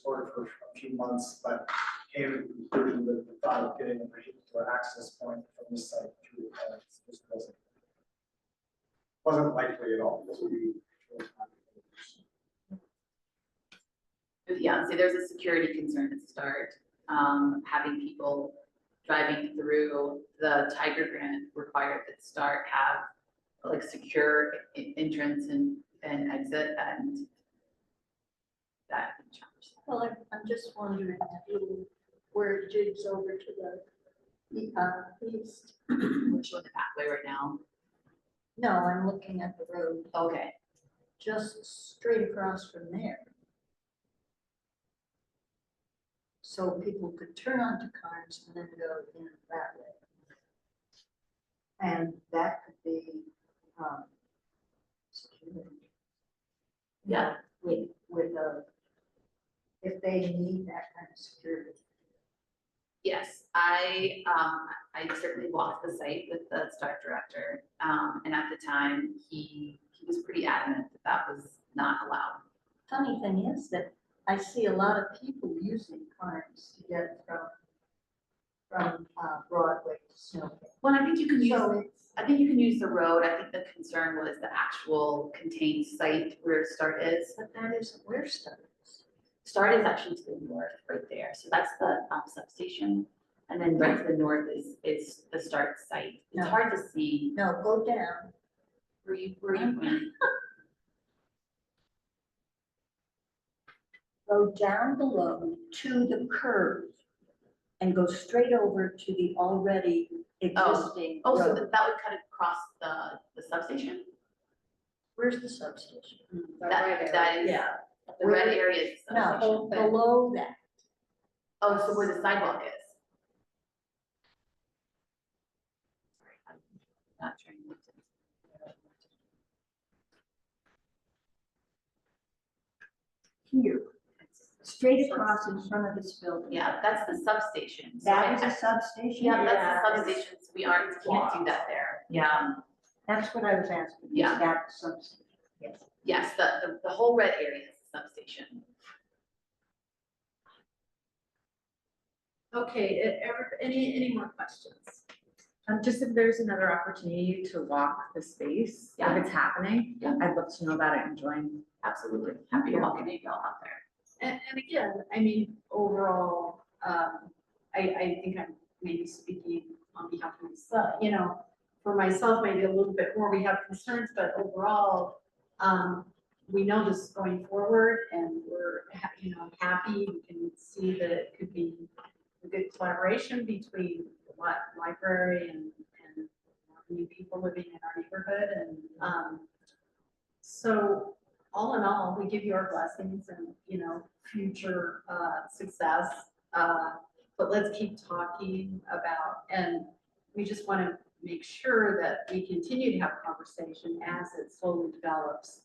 for a few months, but came to the conclusion that the thought of getting a particular access point from this site through the just wasn't likely at all. Yeah, so there's a security concern at start. Having people driving through the Tiger Grant required at start have like secure entrance and exit, and that can challenge. Well, I'm just wondering where it jigs over to the east. We're showing the pathway right now. No, I'm looking at the road, Okay. just straight across from there. So people could turn onto Carnes and then go in that way. And that could be security. Yeah. With if they need that kind of security. Yes, I certainly walked the site with the START director, and at the time he was pretty adamant that was not allowed. Funny thing is that I see a lot of people using Carnes to get from Broadway to Snowfield. Well, I think you can use. So I think you can use the road. I think the concern was the actual contained site where START is. but that isn't where START is. START is actually to the north, right there. So that's the substation, and then right to the north is the START site. It's No. hard to see. No, go down. Where you going? Go down below to the curve and go straight over to the already existing Oh, so road. that would cut across the substation? Where's the substation? That is, Yeah. the red area is the No, substation. below that. Oh, so where the sidewalk is? Not trying to. Here, straight across in front of this building. Yeah, that's the substation. So That is I- a substation? Yeah, that's the substation, so we can't do that there. Yeah, That's what I was asking. Yeah. Is that the substation? Yes. yes, the whole red area is the substation. Okay, any more questions? Just if there's another opportunity to walk the space, Yeah. if it's happening, Yeah. I'd love to know about it and join. Absolutely, happy to walk any of y'all out there. And again, I mean, overall, I think I'm maybe speaking on behalf of myself, you know, for myself, maybe a little bit more, we have concerns, but overall, we know this is going forward and we're, you know, happy, we can see that it could be a good collaboration between the library and new people living in our neighborhood and, so all in all, we give you our blessings and, you know, future, success. But let's keep talking about, and we just want to make sure that we continue to have conversation as it slowly develops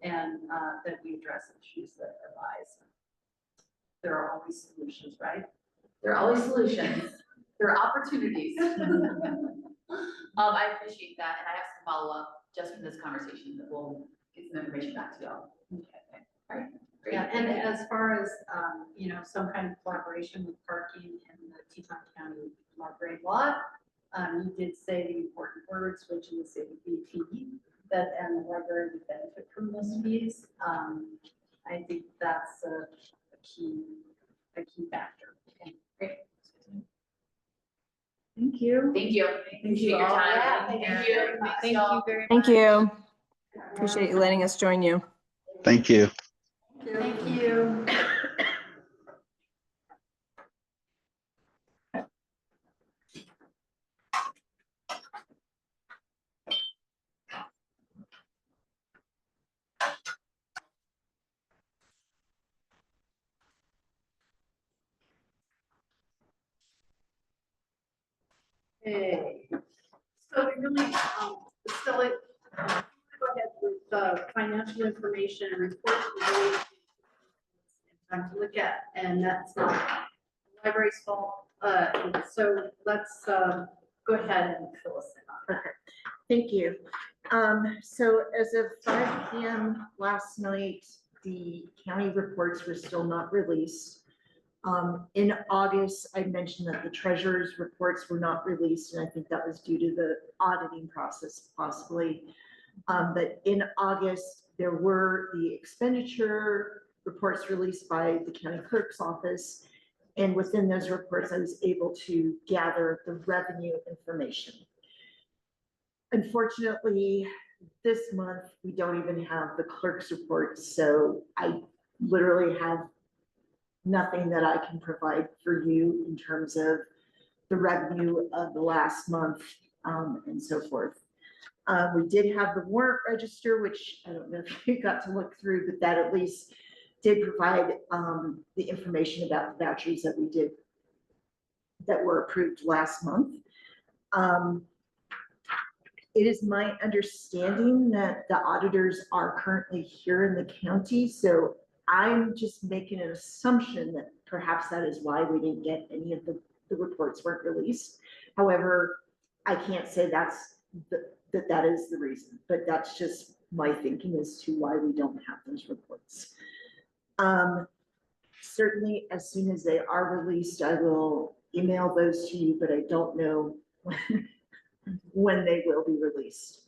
and, that we address issues that arise. There are always solutions, right? There are always solutions, there are opportunities. I appreciate that, and I have some follow-up just from this conversation that we'll get some information back to y'all. Okay, all right, great. Yeah, and as far as, you know, some kind of collaboration with parking in the Teton County library lot, you did say the important words, which is it would be fee, that, and the library would benefit from those fees. I think that's a key factor. Okay, great. Thank you. Thank you. Appreciate your all. time. Yeah, Thank thank you. you. Thanks, Thank y'all. you very much. Thank you. Appreciate you letting us join you. Thank you. Thank you. Okay, so we really, so it, go ahead with the financial information and reports. Time to look at, and that's not the library's fault. So let's, go ahead and fill us in on that. Thank you. So as of 5 p.m. last night, the county reports were still not released. In August, I mentioned that the treasurer's reports were not released, and I think that was due to the auditing process possibly. But in August, there were the expenditure reports released by the county clerk's office. And within those reports, I was able to gather the revenue information. Unfortunately, this month, we don't even have the clerk's report, so I literally have nothing that I can provide for you in terms of the revenue of the last month, and so forth. We did have the warrant register, which I don't know if you got to look through, but that at least did provide the information about the vouchers that we did, that were approved last month. It is my understanding that the auditors are currently here in the county, so I'm just making an assumption that perhaps that is why we didn't get any of the reports weren't released. However, I can't say that is the reason, but that's just my thinking as to why we don't have those reports. Certainly, as soon as they are released, I will email those to you, but I don't know when they will be released.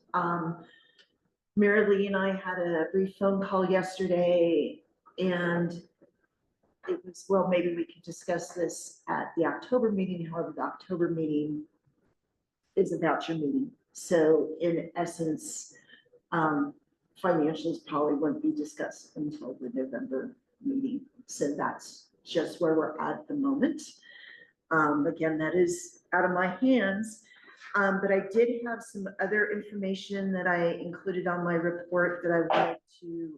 Mary Lee and I had a brief phone call yesterday, and it was, well, maybe we could discuss this at the October meeting. However, the October meeting is a voucher meeting. So in essence, financials probably won't be discussed until the November meeting. So that's just where we're at the moment. Again, that is out of my hands. But I did have some other information that I included on my report that I wanted to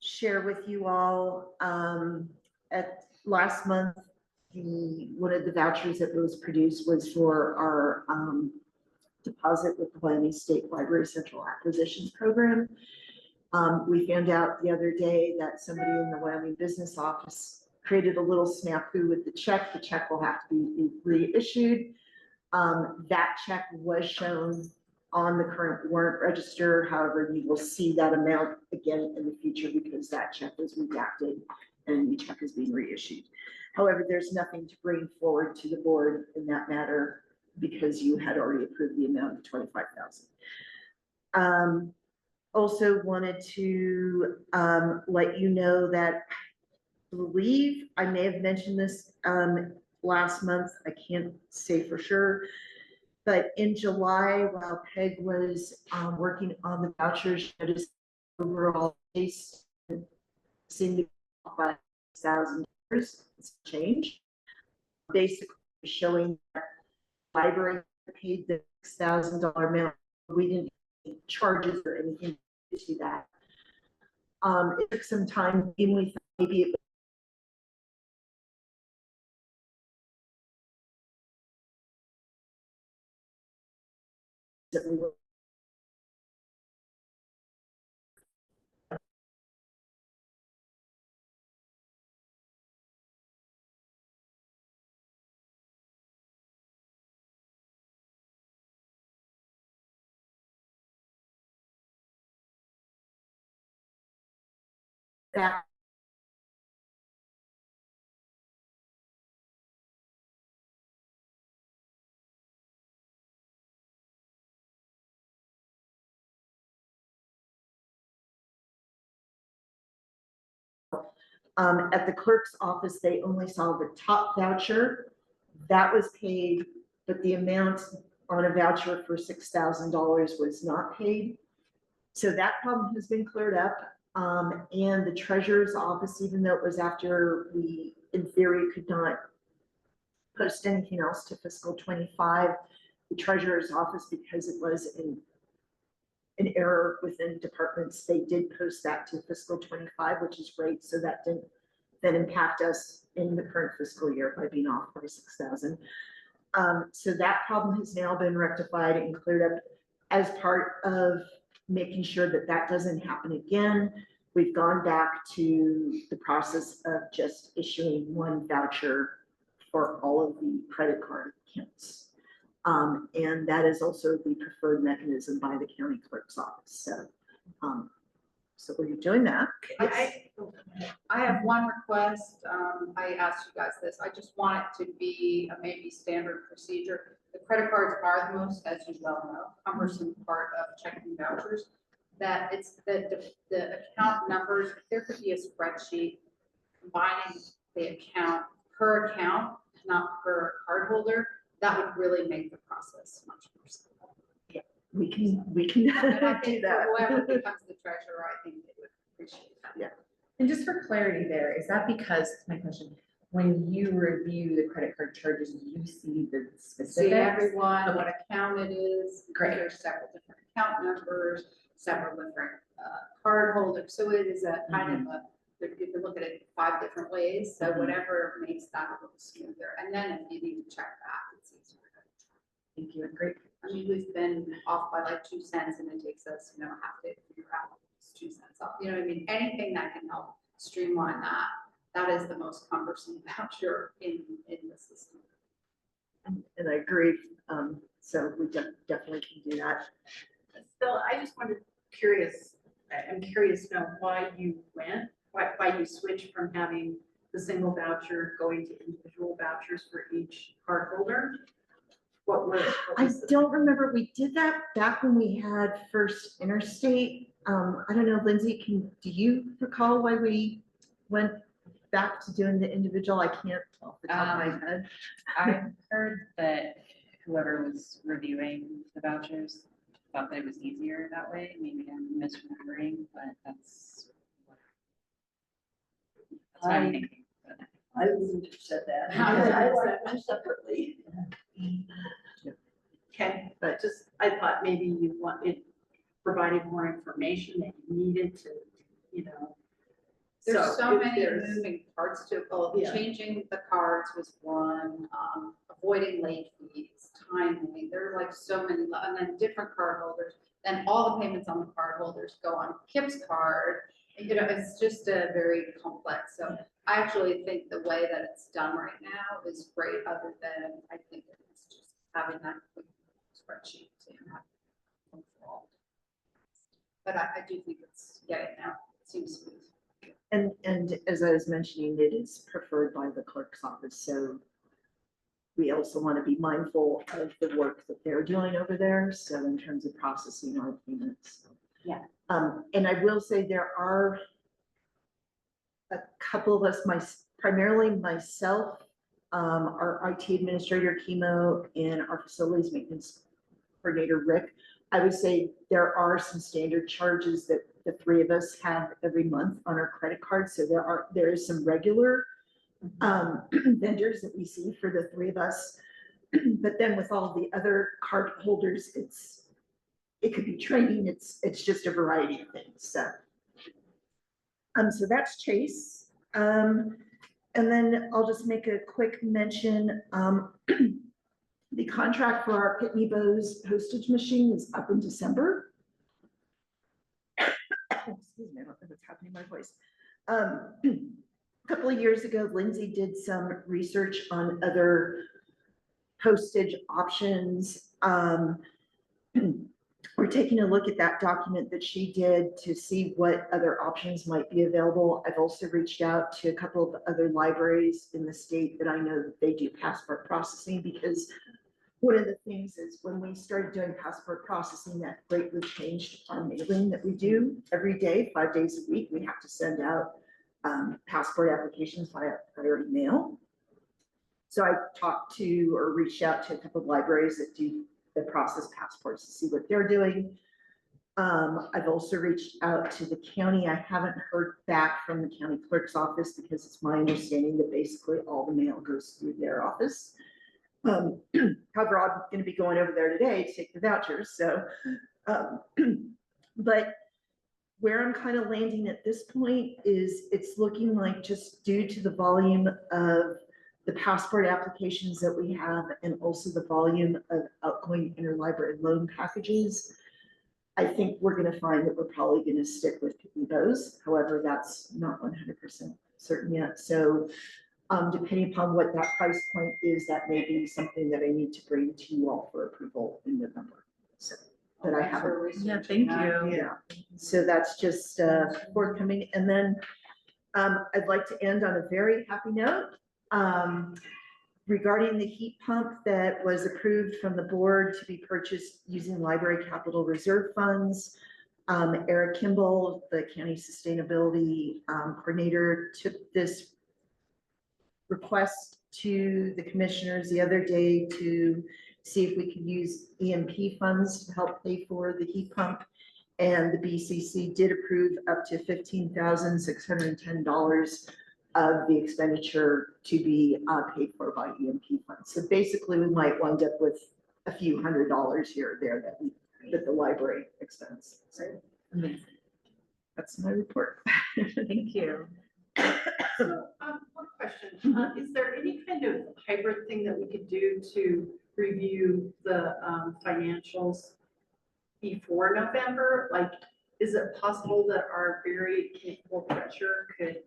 share with you all. At last month, one of the vouchers that was produced was for our deposit with the Wyoming State Library Central Acquisitions Program. We found out the other day that somebody in the Wyoming Business Office created a little snafu with the check. The check will have to be reissued. That check was shown on the current warrant register. However, you will see that amount again in the future because that check was redacted and the check is being reissued. However, there's nothing to bring forward to the board in that matter because you had already approved the amount of $25,000. Also wanted to let you know that I believe I may have mentioned this last month. I can't say for sure. But in July, while Peg was working on the vouchers, noticed overall base seemed to be off by $1,000. It's changed. Basically showing that the library paid the $6,000 amount. We didn't make charges or anything to that. It took some time, and we thought maybe it that we were that at the clerk's office, they only saw the top voucher. That was paid, but the amount on a voucher for $6,000 was not paid. So that problem has been cleared up. And the treasurer's office, even though it was after we, in theory, could not post anything else to fiscal 25, the treasurer's office, because it was an error within departments, they did post that to fiscal 25, which is great. So that didn't then impact us in the current fiscal year by being off by 6,000. So that problem has now been rectified and cleared up as part of making sure that that doesn't happen again. We've gone back to the process of just issuing one voucher for all of the credit card accounts. And that is also the preferred mechanism by the county clerk's office. So we're doing that. I have one request. I asked you guys this. I just want it to be a maybe standard procedure. The credit cards are the most, as you well know, cumbersome part of checking vouchers. That it's the account numbers. There could be a spreadsheet combining the account per account, not per card holder. That would really make the process much more simple. Yeah, we can And I do think that. for whoever becomes the treasurer, I think they would appreciate that. Yeah. And just for clarity there, is that because, my question, when you review the credit card charges, you see the See specifics? everyone, what account it is. Great. There's several different account numbers, several different card holders. So it is a kind of a, you can look at it 5 different ways. So whatever makes that a little smoother. And then if you need to check back, it's easier. Thank you, and great. I mean, we've been off by like 2 cents and it takes us, a half day to figure out it's 2 cents off. You know what I mean? Anything that can help streamline that, that is the most cumbersome voucher in the system. And I agree. So we definitely can do that. Still, I just wanted I'm curious to know why you why you switched from having the single voucher going to individual vouchers for each card holder. I don't remember. We did that back when we had First Interstate. I don't know, Lindsay, do you recall why we went back to doing the individual? I can't off the top of my head. I heard that whoever was reviewing the vouchers thought that it was easier that way. Maybe I'm misremembering, but that's what I'm thinking. I wouldn't have said that. I write them separately. Okay, but just, I thought maybe you wanted, provided more information that you needed to, you know. There's so if many there's- moving parts to it, both Yeah. changing the cards was one, avoiding late fees, timing, there are like so many, and then different card holders. Then all the payments on the card holders go on Kip's card, and, you know, it's just a very complex, so I actually think the way that it's done right now is great, other than, I think it's just having that quick spreadsheet to have control. But I do think it's getting there, it seems smooth. And as I was mentioning, it is preferred by the clerk's office, so we also want to be mindful of the work that they're doing over there, so in terms of processing our payments. Yeah. And I will say there are a couple of us, primarily myself, our IT administrator, Chemo, and our facilities maintenance coordinator, Rick. I would say there are some standard charges that the three of us have every month on our credit card. So there is some regular vendors that we see for the three of us. But then with all the other card holders, it could be training, it's just a variety of things. So that's Chase. And then I'll just make a quick mention. The contract for our Pitney Bowes postage machine is up in December. Excuse me, I don't know what's happening to my voice. A couple of years ago, Lindsay did some research on other postage options. We're taking a look at that document that she did to see what other options might be available. I've also reached out to a couple of other libraries in the state that I know that they do passport processing, because one of the things is when we started doing passport processing, that greatly changed our mailing that we do every day, 5 days a week. We have to send out passport applications via email. So I talked to or reached out to a couple of libraries that do the process passports to see what they're doing. I've also reached out to the county. I haven't heard back from the county clerk's office, because it's my understanding that basically all the mail goes through their office. However, I'm going to be going over there today to take the vouchers. So, but where I'm kind of landing at this point is it's looking like, just due to the volume of the passport applications that we have, and also the volume of outgoing interlibrary loan packages, I think we're going to find that we're probably going to stick with Pitney Bowes. However, that's not 100% certain yet. So depending upon what that price point is, that may be something that I need to bring to you all for approval in November. So, but I haven't. Yeah, thank you. Yeah, so that's just forthcoming. And then I'd like to end on a very happy note. Regarding the heat pump that was approved from the board to be purchased using library capital reserve funds. Eric Kimball, the county sustainability coordinator, took this request to the commissioners the other day to see if we could use EMP funds to help pay for the heat pump. And the BCC did approve up to $15,610 of the expenditure to be paid for by EMP funds. So basically, we might wind up with a few $100s here or there that the library expense. So that's my report. Thank you. So, one question, is there any kind of hybrid thing that we could do to review the financials before November? Like, is it possible that our very capable treasurer could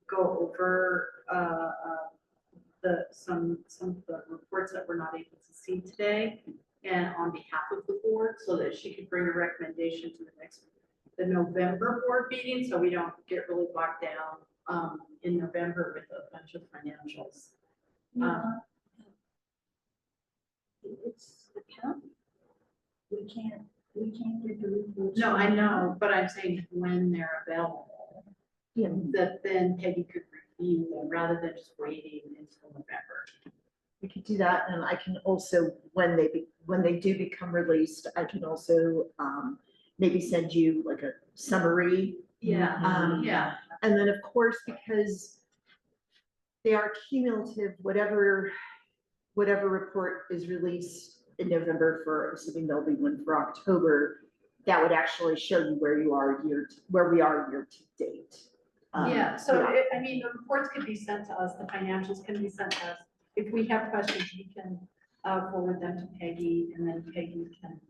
go over some of the reports that we're not able to see today, and on behalf of the board, so that she could bring a recommendation to the November board meeting, so we don't get really bogged down in November with a bunch of financials. It's the county. We can't get the reports. No, I know, but I'm saying when they're available, that then Peggy could review them rather than just waiting until November. We could do that, and I can also, when they do become released, I can also maybe send you like a summary. Yeah, Yeah. And then, of course, because They are cumulative, whatever report is released in November for, assuming there'll be one for October, that would actually show you where we are year to date. Yeah, so yeah. I mean, the reports can be sent to us, the financials can be sent to us. If we have questions, we can forward them to Peggy, and then Peggy can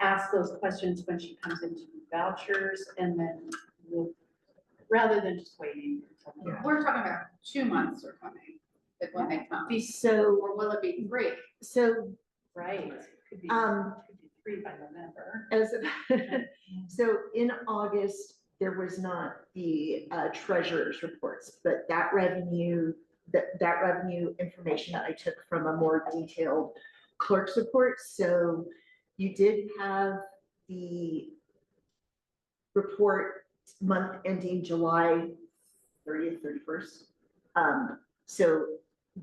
ask those questions when she comes into vouchers, and then we'll, rather than just waiting. until- Yeah. We're talking about 2 months are coming, like when they come, So, or will it be 3? so, Right, could be 3 by November. as, so in August, there was not the treasurer's reports, but that revenue information I took from a more detailed clerk's report. So you did have the report month ending July 30th, 31st. So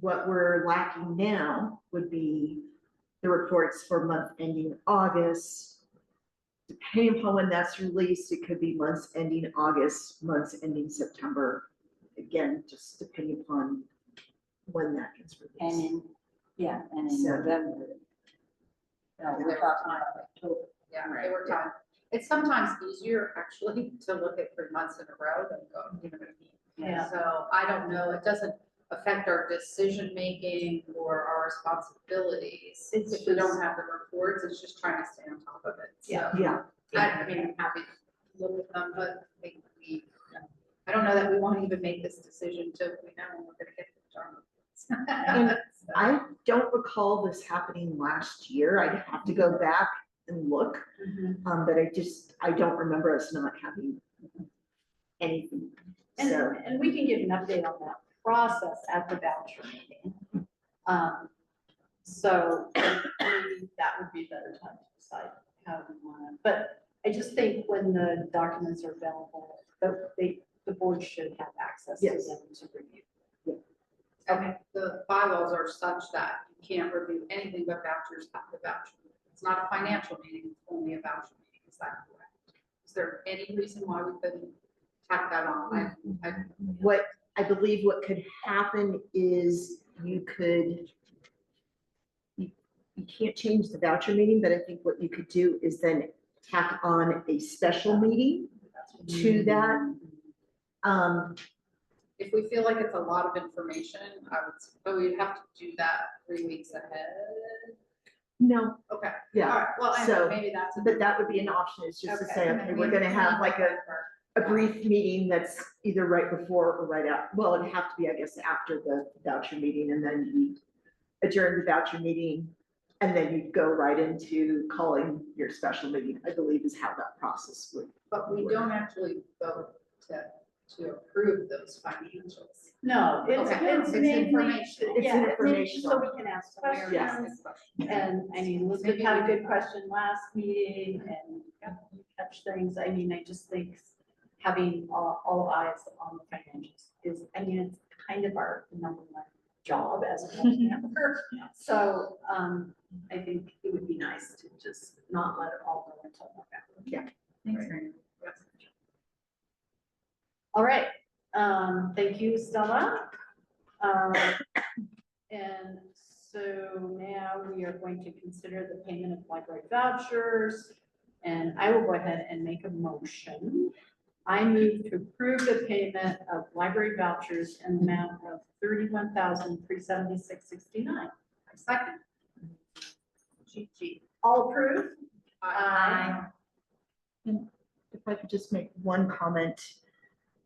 what we're lacking now would be the reports for month ending August. Depending upon when that's released, it could be months ending August, months ending September. Again, just depending upon when that gets released. And in, yeah, and in So- November. No, we're talking about October. Yeah, they were time. It's sometimes easier actually to look at 3 months in a row than go, you know what I mean? Yeah. So I don't know, it doesn't affect our decision-making or our responsibilities. It's If we don't just- have the reports, it's just trying to stay on top of it. So, Yeah, I mean, I'm happy to look at them, but I think I don't know that we won't even make this decision till we know when we're gonna get the And term. I don't recall this happening last year. I'd have to go back and look. But I don't remember us not having anything. So, And we can give an update on that process at the voucher meeting. So maybe that would be a better time to decide how we want it. But I just think when the documents are available, the board should have access to Yes. them to review. Okay, the bylaws are such that you can't review anything but vouchers at the voucher. Meeting. It's not a financial meeting, it's only a voucher meeting, is that correct? Is there any reason why we couldn't tack that on? what I believe what could happen is you can't change the voucher meeting, but I think what you could do is then tack on a special meeting to that. If we feel like it's a lot of information, but we'd have to do that 3 weeks ahead. No, Okay. yeah, All right, well, so- maybe that's. but that would be an option, is just to say, okay, we're gonna have like a brief meeting that's either right before or right after. Well, it'd have to be, I guess, after the voucher meeting, and then you adjourn the voucher meeting, and then you go right into calling your special meeting, I believe is how that process would. But we don't actually vote to approve those financials. No, it's Okay, it's mainly, informational. It's yeah, it's mainly informational. so we can ask questions. And I mean, Elizabeth had a good question last meeting, and you catch things. I mean, I just think having all eyes on the financials is, I mean, it's kind of our number one job as a board member. So, I think it would be nice to just not let it all go until November. Yeah. Thanks, Mary. All right, thank you, Stella. And so now we are going to consider the payment of library vouchers. And I will go ahead and make a motion. I move to approve the payment of library vouchers in the amount of $31,376.69. Second. All approved? Aye. And if I could just make one comment.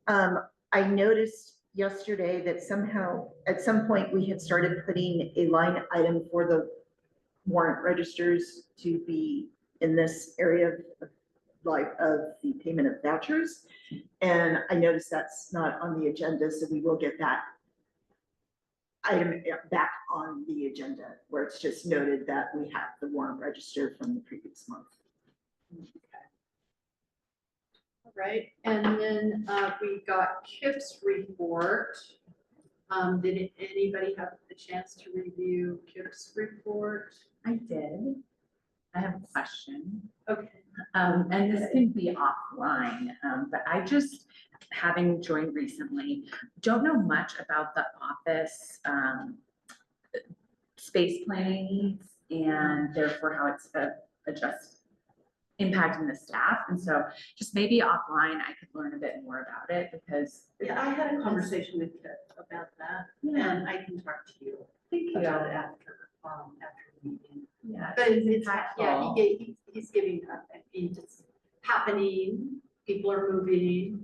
I noticed yesterday that somehow, at some point, we had started putting a line item for the warrant registers to be in this area of the payment of vouchers. And I noticed that's not on the agenda, so we will get that item back on the agenda, where it's just noted that we have the warrant register from the previous month. All right, and then we got Kip's report. Did anybody have the chance to review Kip's report? I did. I have a question. Okay. And this can be offline, but having joined recently, don't know much about the office, space planning needs and therefore how it's adjust impacting the staff. And so just maybe offline, I could learn a bit more about it because. Yeah, I had a conversation with Kip about that, and I can talk to you Thank about it after the meeting. Yeah. But it's, yeah, impactful. he's giving, it's happening, people are moving,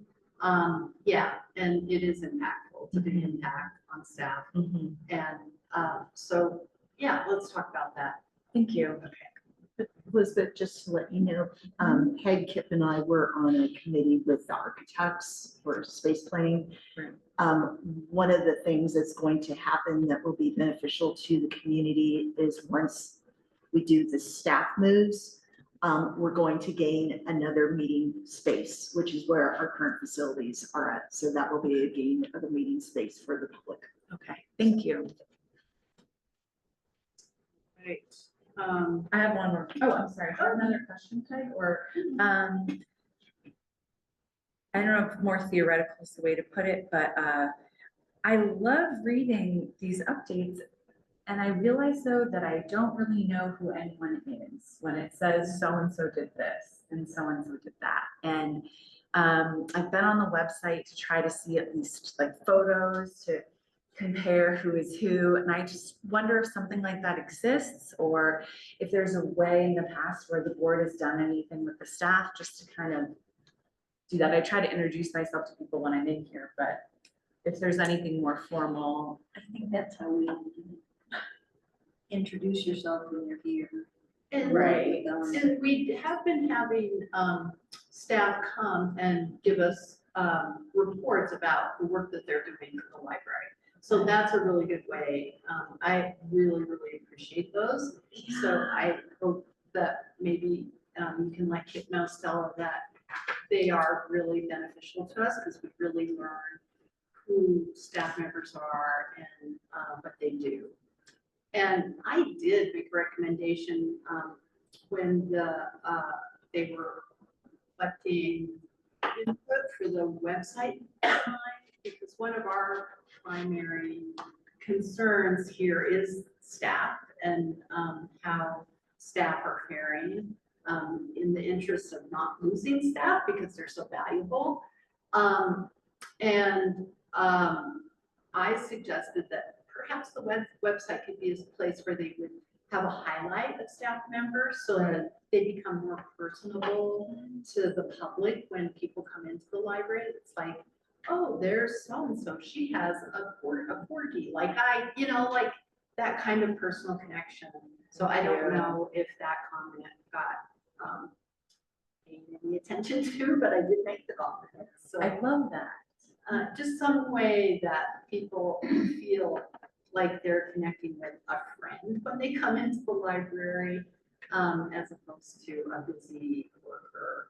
yeah, and it is impactful to the impact on staff. Mhm. And, so, yeah, let's talk about that. Thank you. Elizabeth, just to let you know, Peg, Kip and I were on a committee with the architects for space planning. Right. One of the things that's going to happen that will be beneficial to the community is once we do the staff moves, we're going to gain another meeting space, which is where our current facilities are at. So that will be a gain of a meeting space for the public. Okay, thank you. Right. I have one more. Oh, I'm sorry. Do you have another question, Peg? Or, I don't know if more theoretical is the way to put it, but I love reading these updates. And I realize though that I don't really know who anyone is when it says so-and-so did this and so-and-so did that. And I've been on the website to try to see at least like photos to compare who is who. And I just wonder if something like that exists or if there's a way in the past where the board has done anything with the staff just to kind of do that. I try to introduce myself to people when I'm in here, but if there's anything more formal. I think that's how we introduce yourself when you're here. And, Right. And we have been having, staff come and give us, reports about the work that they're doing for the library. So that's a really good way. I really, really appreciate those. So I hope that maybe, you can let Kip know, Stella, that they are really beneficial to us because we really learn who staff members are and, what they do. And I did make a recommendation, when they were collecting input for the website design, because one of our primary concerns here is staff and how staff are faring in the interest of not losing staff because they're so valuable. I suggested that perhaps the website could be a place where they would have a highlight of staff members so that they become more personable to the public when people come into the library. It's like, oh, there's so-and-so, she has a corgi, like like that kind of personal connection. So I don't know if that comment got paid any attention to, but I did make the comment. So I love that. just some way that people feel like they're connecting with a friend when they come into the library, as opposed to a busy worker.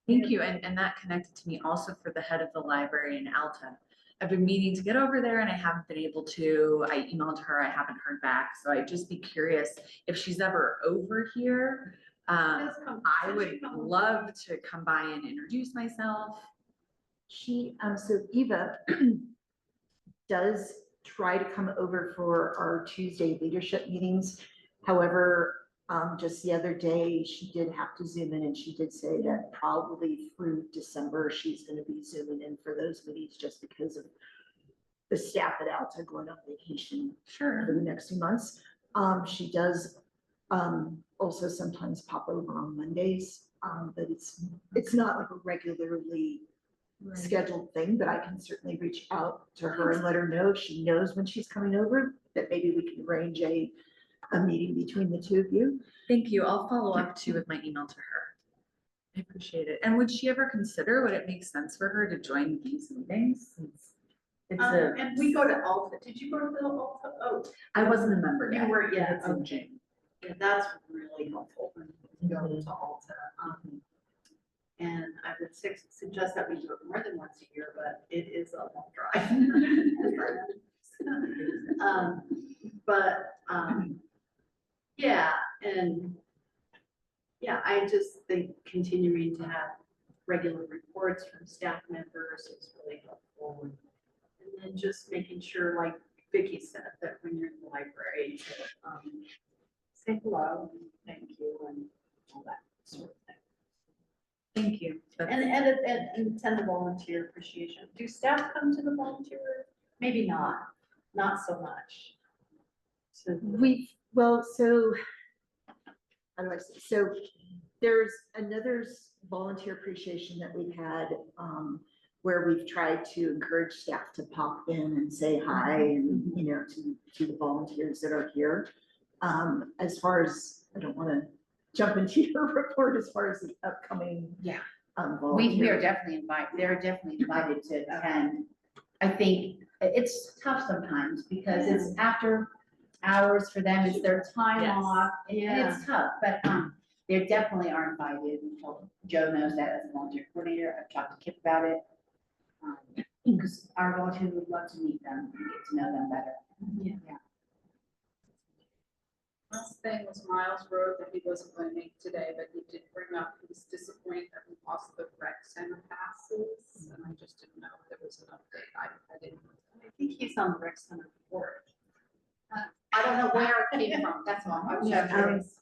Thank you. And that connected to me also for the head of the library in Alta. I've been meaning to get over there and I haven't been able to. I emailed her, I haven't heard back. So I'd just be curious if she's ever over here. I would love to come by and introduce myself. So Eva does try to come over for our Tuesday leadership meetings. However, just the other day, she did have to zoom in and she did say that probably through December, she's going to be zooming in for those meetings just because of the staff at Alta going on vacation for the next few months. She does also sometimes pop over on Mondays, but it's not like a regularly scheduled thing, but I can certainly reach out to her and let her know if she knows when she's coming over, that maybe we can arrange a meeting between the two of you. Thank you. I'll follow up too with my email to her. I appreciate it. And would she ever consider, would it make sense for her to join these meetings? Since it's And we go to Alta. Did you go to the Alta? Oh, I wasn't a member yet. you weren't yet. It's in Okay. June. Yeah, that's really helpful when you go to Alta. And I would suggest that we do it more than once a year, but it is a long drive. Yeah, and yeah, I just think continuing to have regular reports from staff members is really helpful. And then just making sure, like Vicky said, that when you're in the library, say hello, and thank you, and all that sort of thing. Thank you. And attend the volunteer appreciation. Do staff come to the volunteer? Maybe not so much. So So, how do I say, so there's another volunteer appreciation that we've had, where we've tried to encourage staff to pop in and say hi and, you know, to the volunteers that are here. As far as, I don't want to jump into your report as far as the upcoming. Yeah. We are Volunteer. definitely invited, they're definitely invited to attend. I think it's tough sometimes because it's after hours for them, it's their time Yes. off, and Yeah. it's tough, but, they definitely are invited. Joe knows that as a volunteer coordinator, I've talked to Kip about it. Because our volunteers would love to meet them and get to know them better. Last thing was Miles wrote that he wasn't going to make today, but he did bring up he was disappointed that we lost the rec center passes, and I just didn't know if there was an update. I didn't. I think he's on the rec center board. I don't know where it came from. That's all. I was just curious.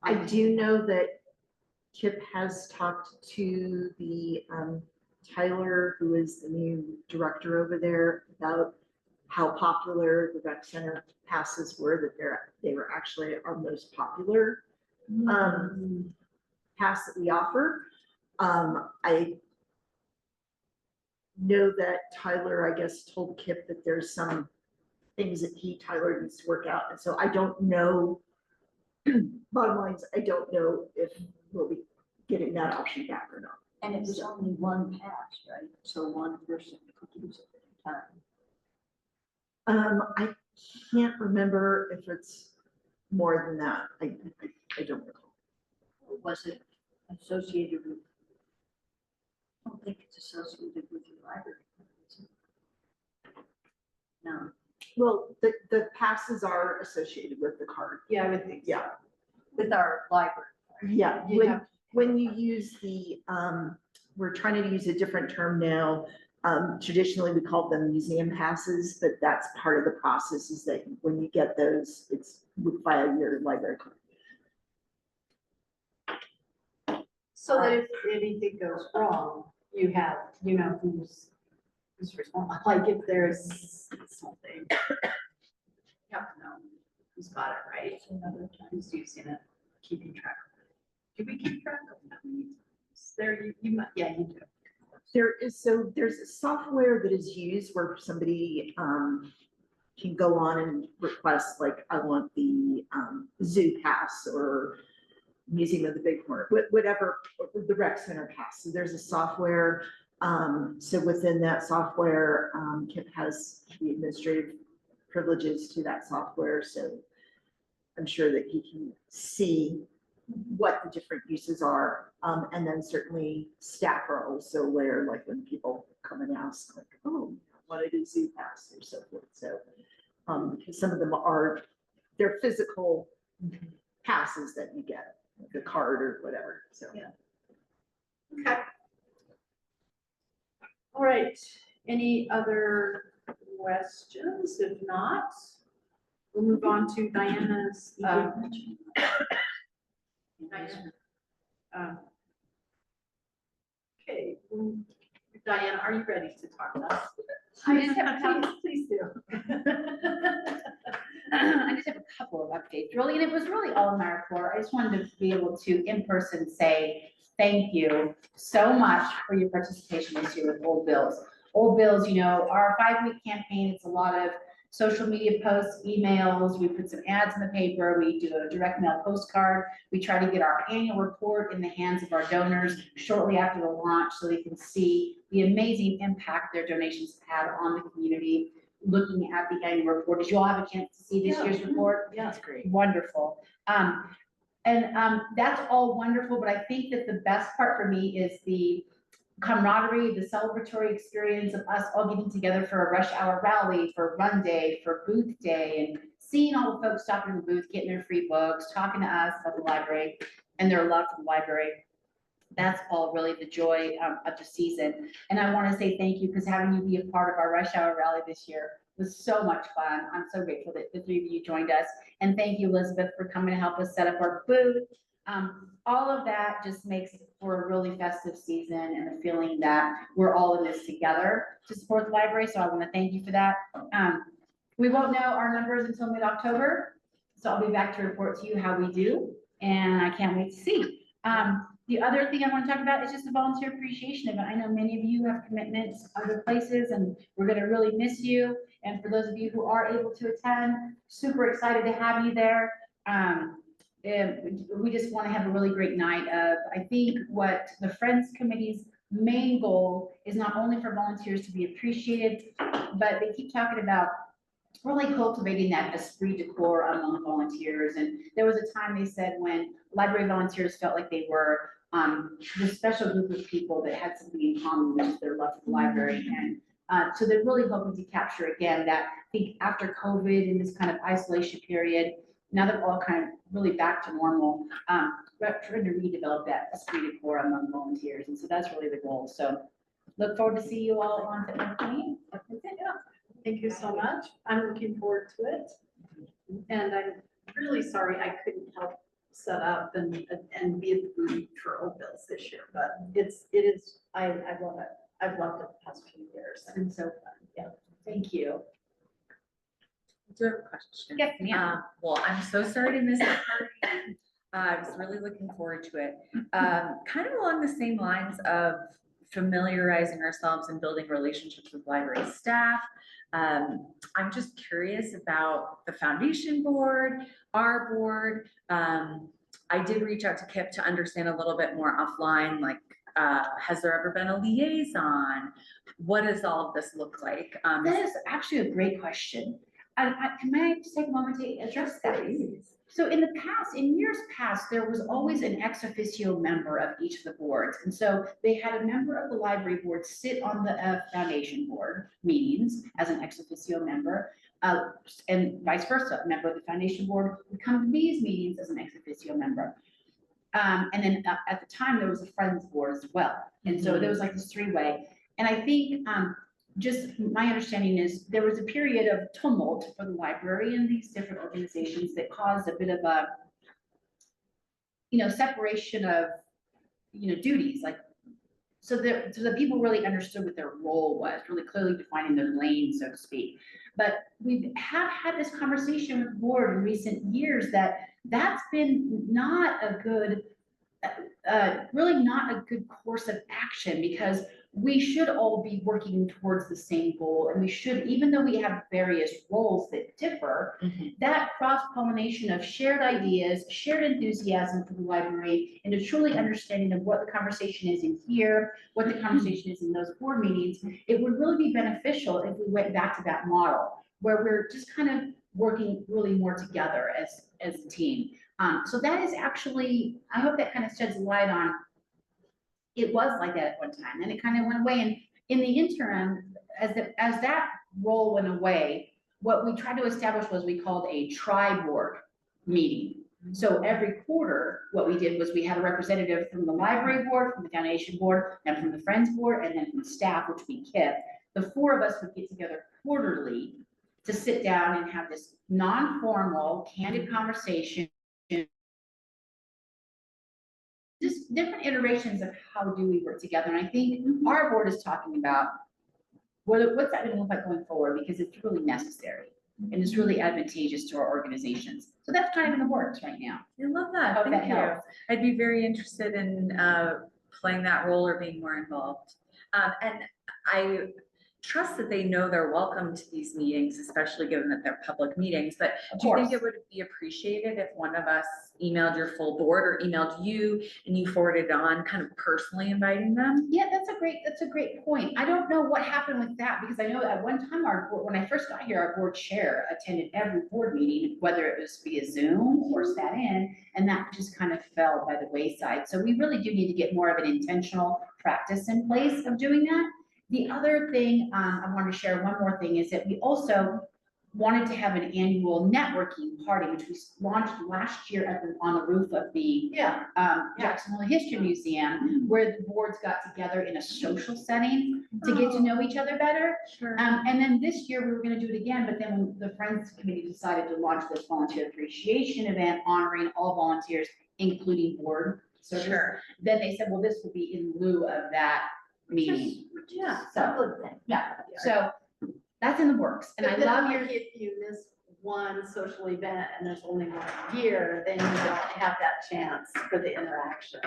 I do know that Kip has talked to the, Tyler, who is the new director over there, about how popular the rec center passes were, that they were actually our most popular pass that we offer. I know that Tyler, I guess, told Kip that there's some things that Tyler needs to work out, and so I don't know. Bottom line is, I don't know if we'll be getting that option back or not. And it was only one pass, right? So one person could use it at a time. I can't remember if it's more than that. I don't recall. Was it associated with? I don't think it's associated with your library. is it? No. Well, the passes are associated with the card. Yeah, I would think. Yeah. With our library. Yeah, You have- when you use the, we're trying to use a different term now. Traditionally, we called them museum passes, but that's part of the process is that when you get those, it's via your library card. So that if anything goes wrong, you have, you know, who's responsible, like if there's something. You have to know who's got it, right? Another time, who's using it, keeping track of it. Do we keep track of how many times? There, you might, yeah, you do. There's a software that is used where somebody can go on and request, like, I want the zoo pass or Museum of the Big Horn, whatever, the rec center pass. So there's a software. So within that software, Kip has the administrative privileges to that software. So I'm sure that he can see what the different uses are. And then certainly staff are also aware, like when people come and ask, like, oh, I wanted a zoo pass or so forth. So, because some of them they're physical passes that you get, like a card or whatever, so. Yeah. Okay. All right, any other questions? If not, we'll move on to Diana's. Okay, Diana, are you ready to talk to us? I just have a couple, Please do. I just have a couple of updates, really, and it was really all in my report. I just wanted to be able to, in person, say thank you so much for your participation this year with Old Bills. Old Bills, you know, our 5-week campaign, it's a lot of social media posts, emails, we put some ads in the paper, we do a direct mail postcard, we try to get our annual report in the hands of our donors shortly after the launch so they can see the amazing impact their donations have had on the community. Looking at the annual report, did you all have a chance to see this year's report? Yeah, that's great. Wonderful. That's all wonderful, but I think that the best part for me is the camaraderie, the celebratory experience of us all getting together for a rush hour rally, for run day, for booth day, and seeing all the folks stopping in the booth, getting their free books, talking to us about the library and their love for the library. That's all really the joy of the season. And I want to say thank you, because having you be a part of our rush hour rally this year was so much fun. I'm so grateful that the three of you joined us. And thank you, Elizabeth, for coming to help us set up our booth. All of that just makes for a really festive season and the feeling that we're all in this together to support the library. So I want to thank you for that. We won't know our numbers until mid-October, so I'll be back to report to you how we do, and I can't wait to see. The other thing I want to talk about is just the volunteer appreciation event. I know many of you have commitments other places, and we're going to really miss you. And for those of you who are able to attend, super excited to have you there. And we just want to have a really great night of, I think what the Friends Committee's main goal is not only for volunteers to be appreciated, but they keep talking about really cultivating that esprit de corps among volunteers. And there was a time they said when library volunteers felt like they were this special group of people that had something in common, which is their love for the library. And so they're really hoping to capture again that, I think after COVID and this kind of isolation period, now that we're all kind of really back to normal, we're trying to redevelop that esprit de corps among volunteers. And so that's really the goal. So look forward to see you all on September 20th. Thank you so much. I'm looking forward to it. And I'm really sorry I couldn't help set up and be at the booth for Old Bills this year, but I love it. I've loved it the past few years. It's been so fun. Yeah, thank you. Do you have a question? Yes, ma'am. Well, I'm so sorry to miss the party. I was really looking forward to it. Kind of along the same lines of familiarizing ourselves and building relationships with library staff. I'm just curious about the foundation board, our board. I did reach out to Kip to understand a little bit more offline, like, has there ever been a liaison? What does all of this look like? That is actually a great question. May I just take a moment to address that? So in the past, in years past, there was always an ex officio member of each of the boards. And so they had a member of the library board sit on the foundation board meetings as an ex officio member, and vice versa. A member of the foundation board would come to these meetings as an ex officio member. And then at the time, there was a friends board as well. And so there was like this three-way. And I think just my understanding is there was a period of tumult for the library and these different organizations that caused a bit of a, separation of, duties, like, so that people really understood what their role was, really clearly defining their lane, so to speak. But we have had this conversation with the board in recent years that's been not a good, really not a good course of action, because we should all be working towards the same goal. And we should, even though we have various roles that differ, that cross-pollination of shared ideas, shared enthusiasm for the library, and a truly understanding of what the conversation is in here, what the conversation is in those board meetings, it would really be beneficial if we went back to that model where we're just kind of working really more together as a team. So that is actually, I hope that kind of sheds light on, it was like that at one time, and it kind of went away. And in the interim, as that role went away, what we tried to establish was we called a tri-board meeting. So every quarter, what we did was we had a representative from the library board, from the foundation board, and from the friends board, and then from staff, which we kept. The four of us would get together quarterly to sit down and have this non-formal, candid conversation, just different iterations of how do we work together. And I think our board is talking about what's that going to look like going forward, because it's really necessary and it's really advantageous to our organizations. So that's kind of in the works right now. I love that. Hope that Thank you. helps. I'd be very interested in playing that role or being more involved. And I trust that they know they're welcome to these meetings, especially given that they're public meetings. But do you think it would be appreciated if one of us emailed your full board or emailed you and you forwarded on, kind of personally inviting them? Yeah, that's a great point. I don't know what happened with that, because I know at one time our board, when I first got here, our board chair attended every board meeting, whether it was via Zoom or sat in, and that just kind of fell by the wayside. So we really do need to get more of an intentional practice in place of doing that. The other thing I wanted to share, one more thing, is that we also, wanted to have an annual networking party, which we launched last year on the roof of the Yeah. Jackson Hole History Museum, where the boards got together in a social setting to get to know each other better. Sure. And then this year, we were gonna do it again, but then when the Friends Committee decided to launch this volunteer appreciation event honoring all volunteers, including board service. Sure. Then they said, well, this will be in lieu of that meeting. Yeah. So, yeah, so that's in the works, and I But then, love like, your. if you miss one social event and there's only one a year, then you don't have that chance for the interaction.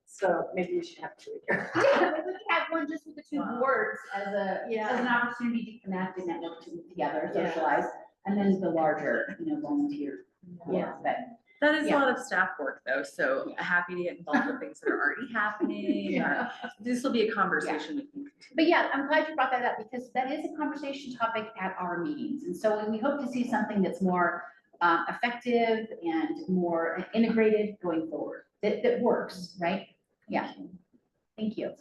So maybe you should have two a year. Yeah, but we could have one just with the two Wow. boards as Yeah. an opportunity to connect and network together, Yeah. socialize, and then the larger, volunteer. Yeah. But That is a Yeah. lot of staff work though, so happy to get involved with things that are already happening. Yeah. This will be a conversation we can continue. But yeah, I'm glad you brought that up because that is a conversation topic at our meetings. And so we hope to see something that's more effective and more integrated going forward, that works, right? Yeah. Thank you.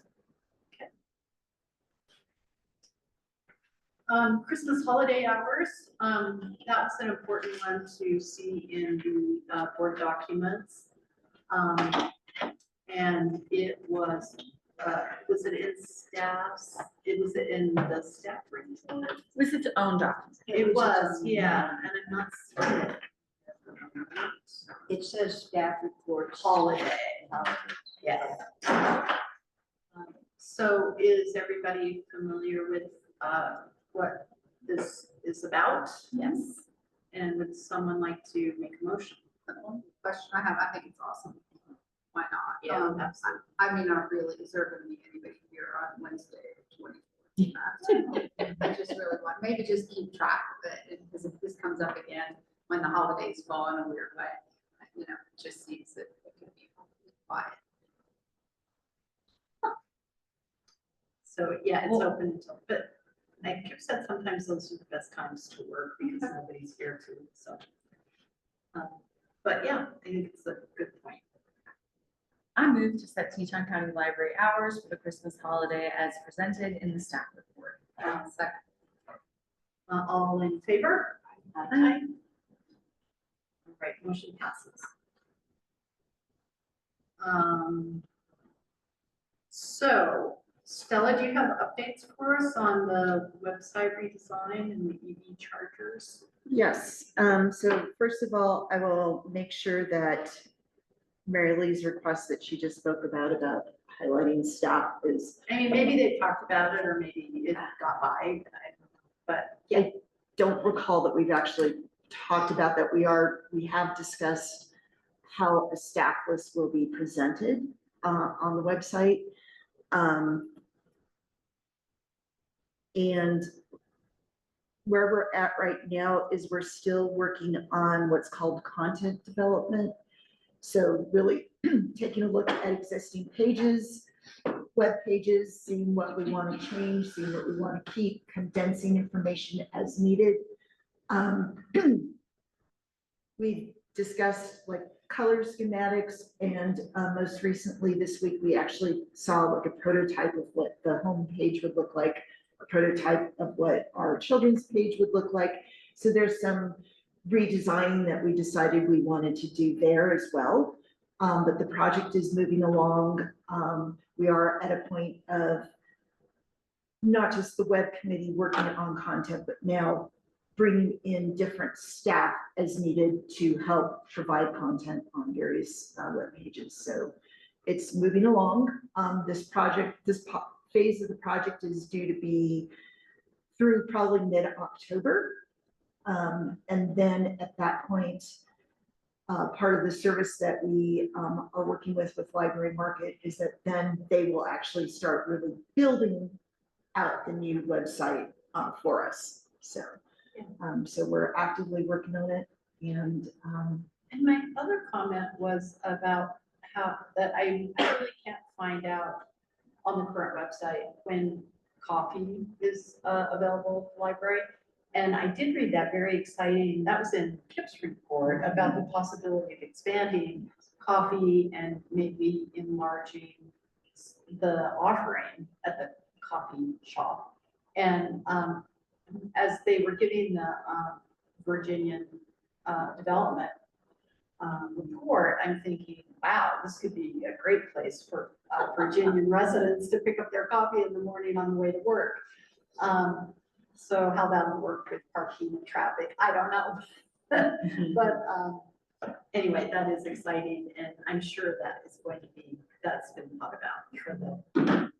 Christmas holiday hours, that was an important one to see in the board documents. And it was it in staffs? It was in the staff report? Was its own document. It was, yeah, and I'm not seeing it. It says staff reports. Holiday, yes. So is everybody familiar with what this is about? Yes. And would someone like to make a motion? Question I have, I think it's awesome. Why not? Yeah, Absolutely. I mean, I really deserve to meet anybody here on Wednesday, 20. I just really want, maybe just keep track of it, because if this comes up again when the holidays fall in a weird way, it just seems that it could be quiet. So, yeah, it's open until, but like Kip said, sometimes those are the best times to work because nobody's here too, so. But yeah, I think it's a good point. I move to set Teton County Library hours for the Christmas holiday as presented in the staff report. Second. All in favor? Aye. All right, motion passes. So Stella, do you have updates for us on the website redesign and the EV chargers? Yes, so first of all, I will make sure that Mary Lee's request that she just spoke about highlighting staff is, I mean, maybe they talked about it or maybe it got by, I don't know, but yeah. I don't recall that we've actually talked about that. We have discussed how a staff list will be presented on the website. And where we're at right now is we're still working on what's called content development. So really taking a look at existing pages, web pages, seeing what we want to change, seeing what we want to keep, condensing information as needed. We've discussed like color schematics, and most recently this week, we actually saw like a prototype of what the home page would look like, a prototype of what our children's page would look like. So there's some redesigning that we decided we wanted to do there as well. But the project is moving along. We are at a point of not just the web committee working on content, but now bringing in different staff as needed to help provide content on various web pages. So it's moving along. This phase of the project is due to be through probably mid-October. And then at that point, part of the service that we are working with Library Market is that then they will actually start really building out the new website for us. So, so we're actively working on it. And my other comment was about how that I really can't find out on the current website when coffee is available at the library. And I did read that, very exciting, that was in Kip's report about the possibility of expanding coffee and maybe enlarging the offering at the coffee shop. And as they were giving the Virginian development report, I'm thinking, wow, this could be a great place for Virginian residents to pick up their coffee in the morning on the way to work. So how that'll work with parking and traffic, I don't know. But anyway, that is exciting, and I'm sure that is going to be, that's been thought about for the.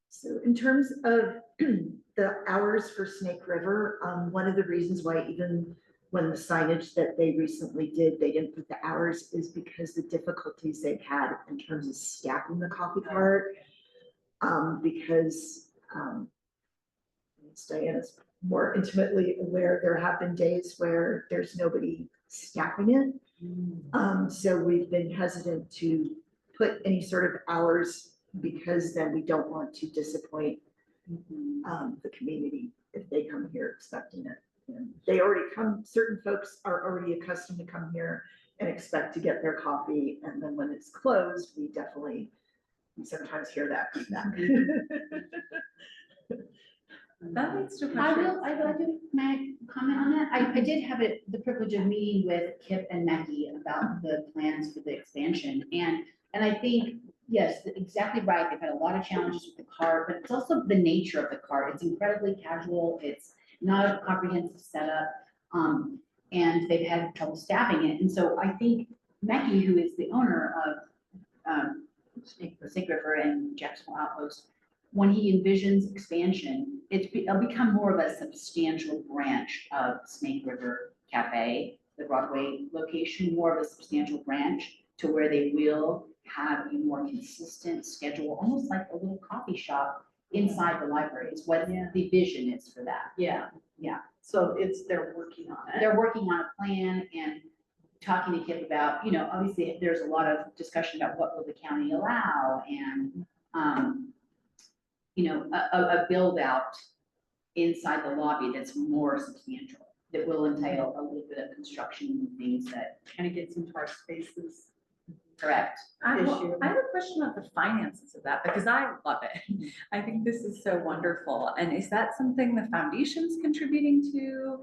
So in terms of the hours for Snake River, one of the reasons why even when the signage that they recently did, they didn't put the hours is because the difficulties they've had in terms of staffing the coffee cart. Because Diana's more intimately aware, there have been days where there's nobody staffing it. So we've been hesitant to put any sort of hours because then we don't want to disappoint the community if they come here expecting it. And they already come, certain folks are already accustomed to come here and expect to get their coffee. And then when it's closed, we sometimes hear that feedback. That leads to a I question. will, I'd like to, may I comment on that? I did have the privilege of meeting with Kip and Mackie about the plans for the expansion. And I think, yes, exactly right. They've had a lot of challenges with the cart, but it's also the nature of the cart. It's incredibly casual. It's not a comprehensive setup. And they've had trouble staffing it. And so I think Mackie, who is the owner of Snake River and Jacksonville Outpost, when he envisions expansion, it'll become more of a substantial branch of Snake River Cafe, the Broadway location, more of a substantial branch to where they will have a more consistent schedule, almost like a little coffee shop inside the library. It's what the vision is for that. Yeah. So they're working on it. They're working on a plan and talking to Kip about, obviously there's a lot of discussion about what will the county allow and, a build out inside the lobby that's more substantial, that will entail a little bit of construction and things that. Kind of gets into our spaces. Correct. I issue. have a question about the finances of that, because I love it. I think this is so wonderful. And is that something the foundation's contributing to?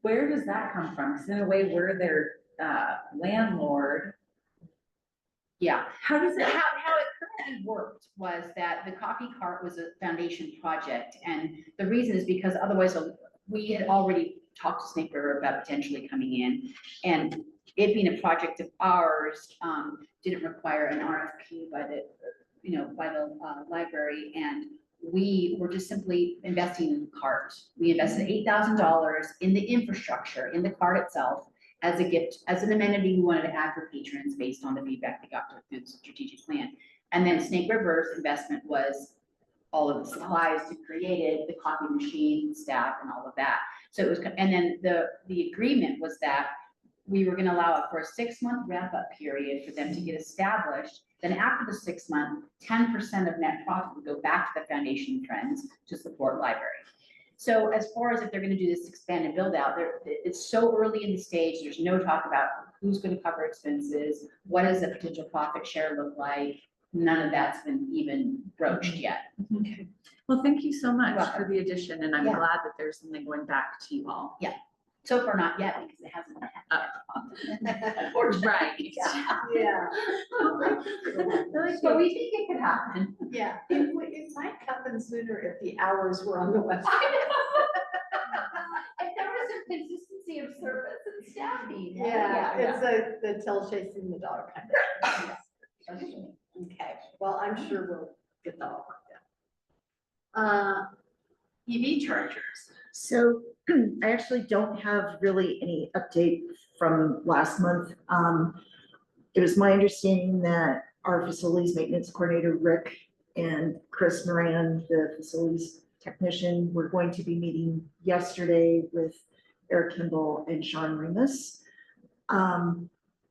Where does that come from? Because in a way, we're their landlord. Yeah. How does it? How it currently worked was that the coffee cart was a foundation project. And the reason is because otherwise we had already talked to Snake River about potentially coming in, and it being a project of ours, didn't require an RFP by the library, and we were just simply investing in the cart. We invested $8,000 in the infrastructure, in the cart itself, as a gift, as an amenity we wanted to add for patrons based on the feedback they got through the strategic plan. And then Snake River's investment was all of the supplies to create it, the coffee machine, staff, and all of that. So it was, and then the agreement was that we were going to allow it for a 6-month wrap-up period for them to get established. Then after the 6 month, 10% of net profit would go back to the foundation friends to support library. So as far as if they're going to do this expand and build out, it's so early in the stage. There's no talk about who's going to cover expenses. What does the potential profit share look like? None of that's been even broached yet. Okay. Well, thank you so much You're for the addition, and I'm Yeah. glad that there's something going back to you all. So far, not yet, because it hasn't happened. Unfortunately. Right. Yeah. But we think it could happen. Yeah, it might happen sooner if the hours were on the website. If there was some consistency of service and staffing. Yeah, it's the tail chasing the dog kind of thing. Okay, well, I'm sure we'll get that all worked out. EV chargers. So I actually don't have really any update from last month. It was my understanding that our facilities maintenance coordinator, Rick, and Chris Moran, the facilities technician, were going to be meeting yesterday with Eric Kimball and Sean Remus.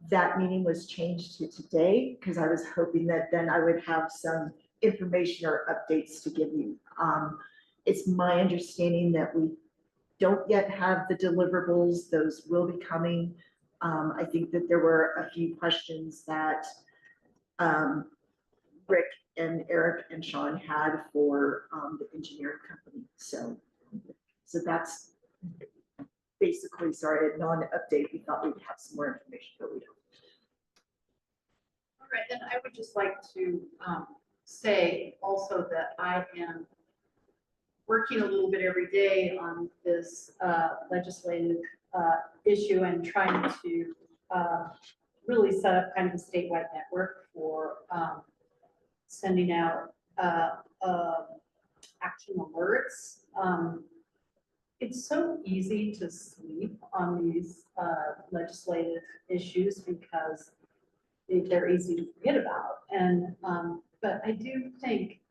That meeting was changed to today because I was hoping that then I would have some information or updates to give you. It's my understanding that we don't yet have the deliverables. Those will be coming. I think that there were a few questions that Rick and Eric and Sean had for the engineering company. So that's basically, sorry, a non-update. We thought we'd have some more information, but we don't. All right, and I would just like to say also that I am working a little bit every day on this legislative issue and trying to really set up kind of a statewide network for sending out action alerts. It's so easy to sleep on these legislative issues because they're easy to forget about. And, but I do think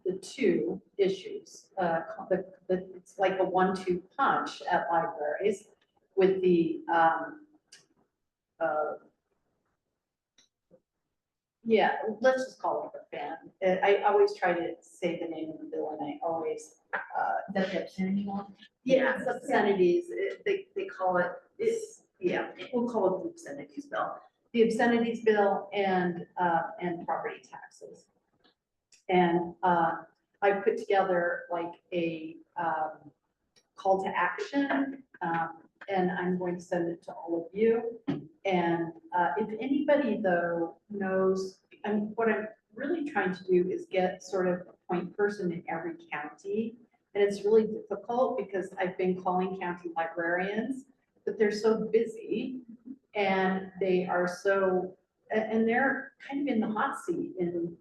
the two issues, it's like a 1-2 punch at libraries with the, yeah, let's just call it a ban. I always try to say the name of the bill and I always, The obscenity one? yeah, it's obscenities, they call it, yeah, we'll call it the obscenities bill. The obscenities bill and property taxes. And I put together like a call to action, and I'm going to send it to all of you. And if anybody though knows, what I'm really trying to do is get sort of a point person in every county. And it's really difficult because I've been calling county librarians, but they're so busy and they are so, and they're kind of in the hot seat in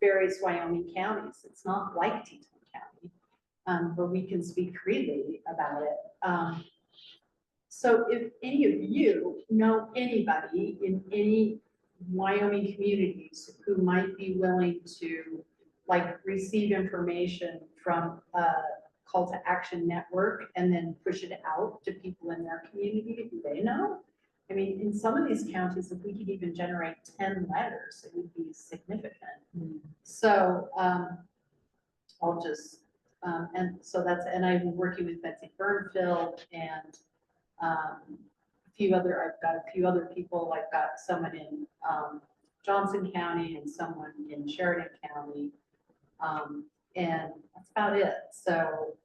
various Wyoming counties. It's not like Teton County, where we can speak freely about it. So if any of you know anybody in any Wyoming communities who might be willing to like receive information from a call to action network and then push it out to people in their community, do they know? I mean, in some of these counties, if we could even generate 10 letters, it would be significant. So I'll just, and so that's, and I've been working with Betsy Burnfield and a few other, I've got a few other people. I've got someone in Johnson County and someone in Sheridan County. And that's about it. So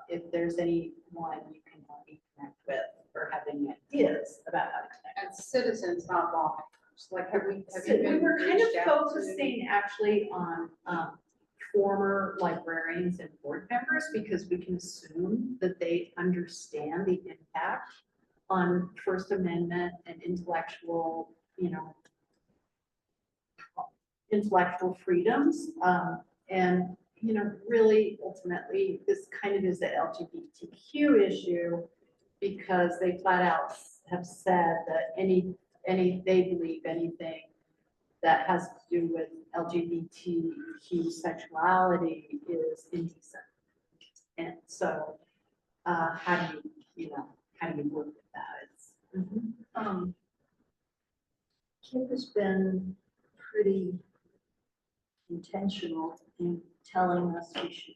if there's anyone you can help me connect with or have any ideas about how to connect. And citizens, not lawmakers, like have you So we been were kind of reached out to? focusing actually on former librarians and board members because we can assume that they understand the impact on First Amendment and intellectual, intellectual freedoms. And, really ultimately, this kind of is the LGBTQ issue because they flat out have said that they believe anything that has to do with LGBTQ sexuality is indecent. And so, how do you work with that? It's, Kip has been pretty intentional in telling us we should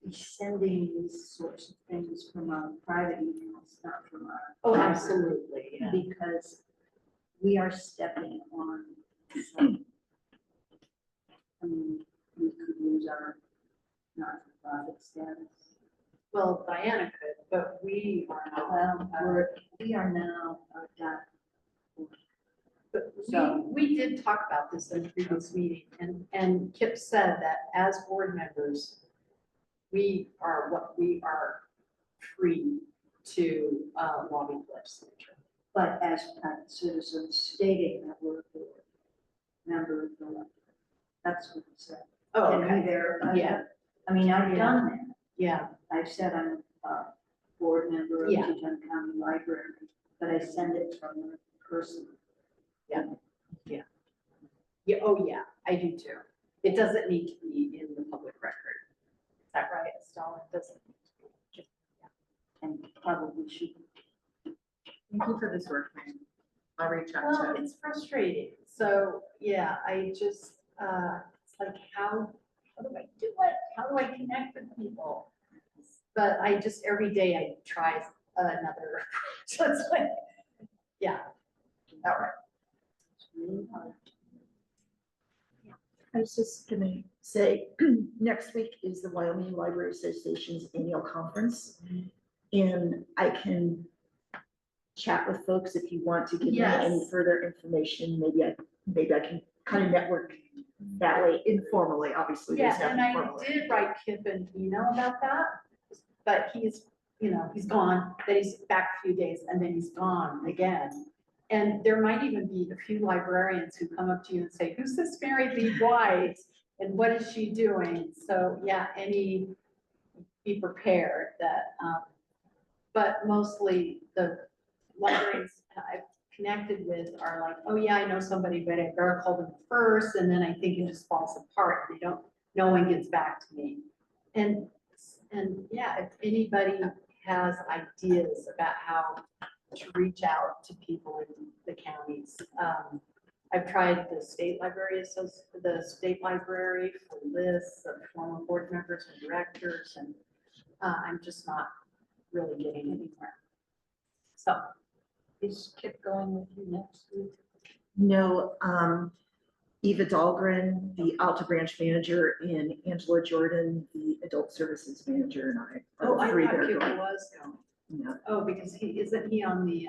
be sending these sorts of things from our private emails, not from our. oh, absolutely. Yeah. Because we are stepping on some, I mean, we could lose our not-for-profit status. Well, Diana could, but we are not. Well, we are now done. But So- we did talk about this in a previous meeting, and Kip said that as board members, we are free to lobby the legislature. But as private citizens stating that we're a board member of the electorate, that's what it said. Oh, Can we okay, verify yeah, that? I mean, I've done that. yeah, I've said I'm a board member of Yeah. Teton County Library, but I send it from a person. yeah, oh, yeah, I do too. It doesn't need to be in the public record. Is that right, Estelle? It doesn't need to be. And probably should. Thank you for this work, Mary. I'll reach out Well, to. it's frustrating. So, yeah, I just, it's like, how do I do it? How do I connect with people? But I just, every day I try another, just like, yeah. All right. It's really hard. I was just gonna say, next week is the Wyoming Library Association's annual conference. And I can chat with folks if you want to give me any Yes. further information. Maybe I can kind of network that way informally, obviously. there's Yeah, and nothing I formal. did write Kip an email about that, but he's gone, then he's back a few days, and then he's gone again. And there might even be a few librarians who come up to you and say, who's this Mary Lee White? And what is she doing? So, yeah, be prepared that, but mostly the librarians I've connected with are like, oh yeah, I know somebody, but I better call them first, and then I think it just falls apart. No one gets back to me. And yeah, if anybody has ideas about how to reach out to people in the counties, I've tried the state library, the state library for lists of former board members and directors, and I'm just not really getting anywhere. So. Is Kip going with you next week? No, Eva Dahlgren, the Alta Branch manager, and Angela Jordan, the adult services manager, and I Oh, are I the three thought that are Kip going. was going. Yeah. Oh, because isn't he on the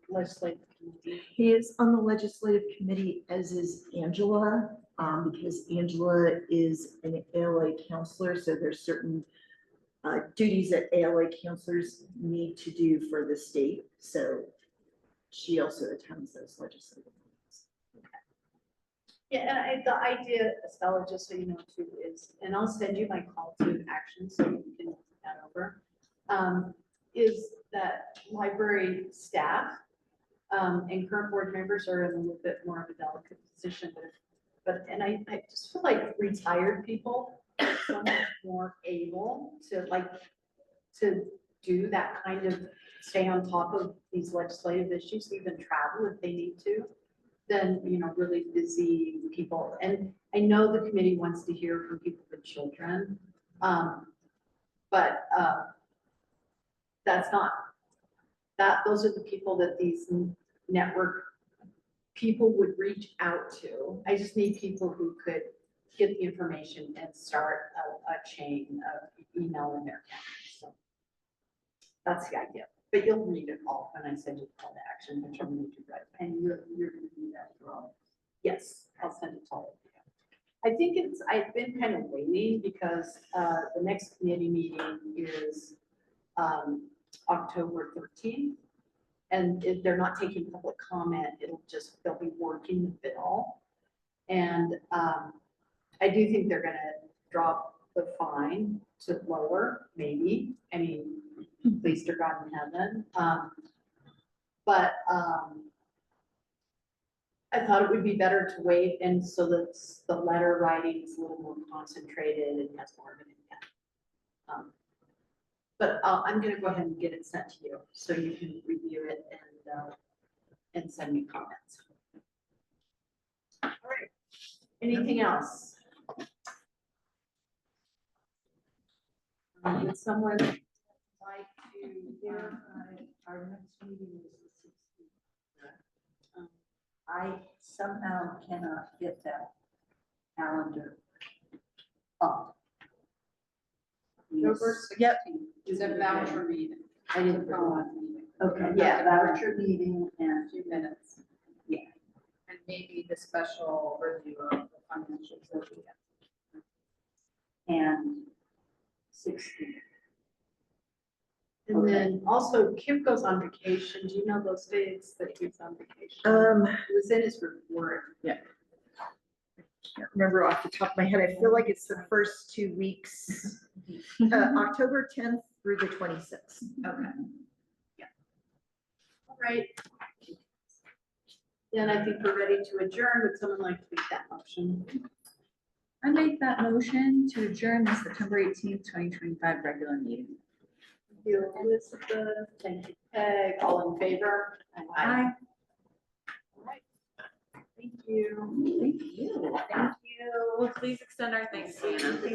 legislative committee? He is on the legislative committee, as is Angela, because Angela is an ALA counselor, so there's certain duties that ALA counselors need to do for the state. So she also attends those legislative meetings. Yeah, and the idea, Estella, just so you know too, is, and I'll send you my call to action so you can look that over, is that library staff and current board members are in a little bit more of a delicate position, and I just feel like retired people are so much more able to do that kind of stay on top of these legislative issues, even travel if they need to, than, really busy people. And I know the committee wants to hear from people with children, but that's not, those are the people that these network people would reach out to. I just need people who could get the information and start a chain of email in their county. So that's the idea. But you'll read it all when I send you the call to action, which I'm going to do right. And you're going to do that for all. Yes, I'll send it to all of you. I think I've been kind of waiting because the next committee meeting is October 13th. And if they're not taking public comment, they'll be working the bill. And I do think they're gonna drop the fine to lower, maybe. I mean, please to God in heaven. But I thought it would be better to wait, and so that the letter writing is a little more concentrated and has more of an impact. But I'm gonna go ahead and get it sent to you so you can review it and send me comments. All right. Anything else? Would someone like to? Our next meeting is the 16th. I somehow cannot get that calendar up. October Yep. 16th is a voucher meeting. I didn't Go go on. on meeting. Okay, Yeah. voucher meeting and A few minutes. Yeah. And maybe the special review of the financials that we have. and 16. And then also Kim goes on vacation. Do you know those dates that he's on vacation? It was in his report. Can't remember off the top of my head. I feel like it's the first 2 weeks, October 10th through the 26th. Okay. Yeah. All right. Then I think we're ready to adjourn. Would someone like to make that motion? I make that motion to adjourn the September 18th, 2025 regular meeting. Thank you, Elizabeth. Thank you, Peg. All in favor? Aye. All right. Thank you. Thank you. Thank you. Please extend our thanks, Sienna.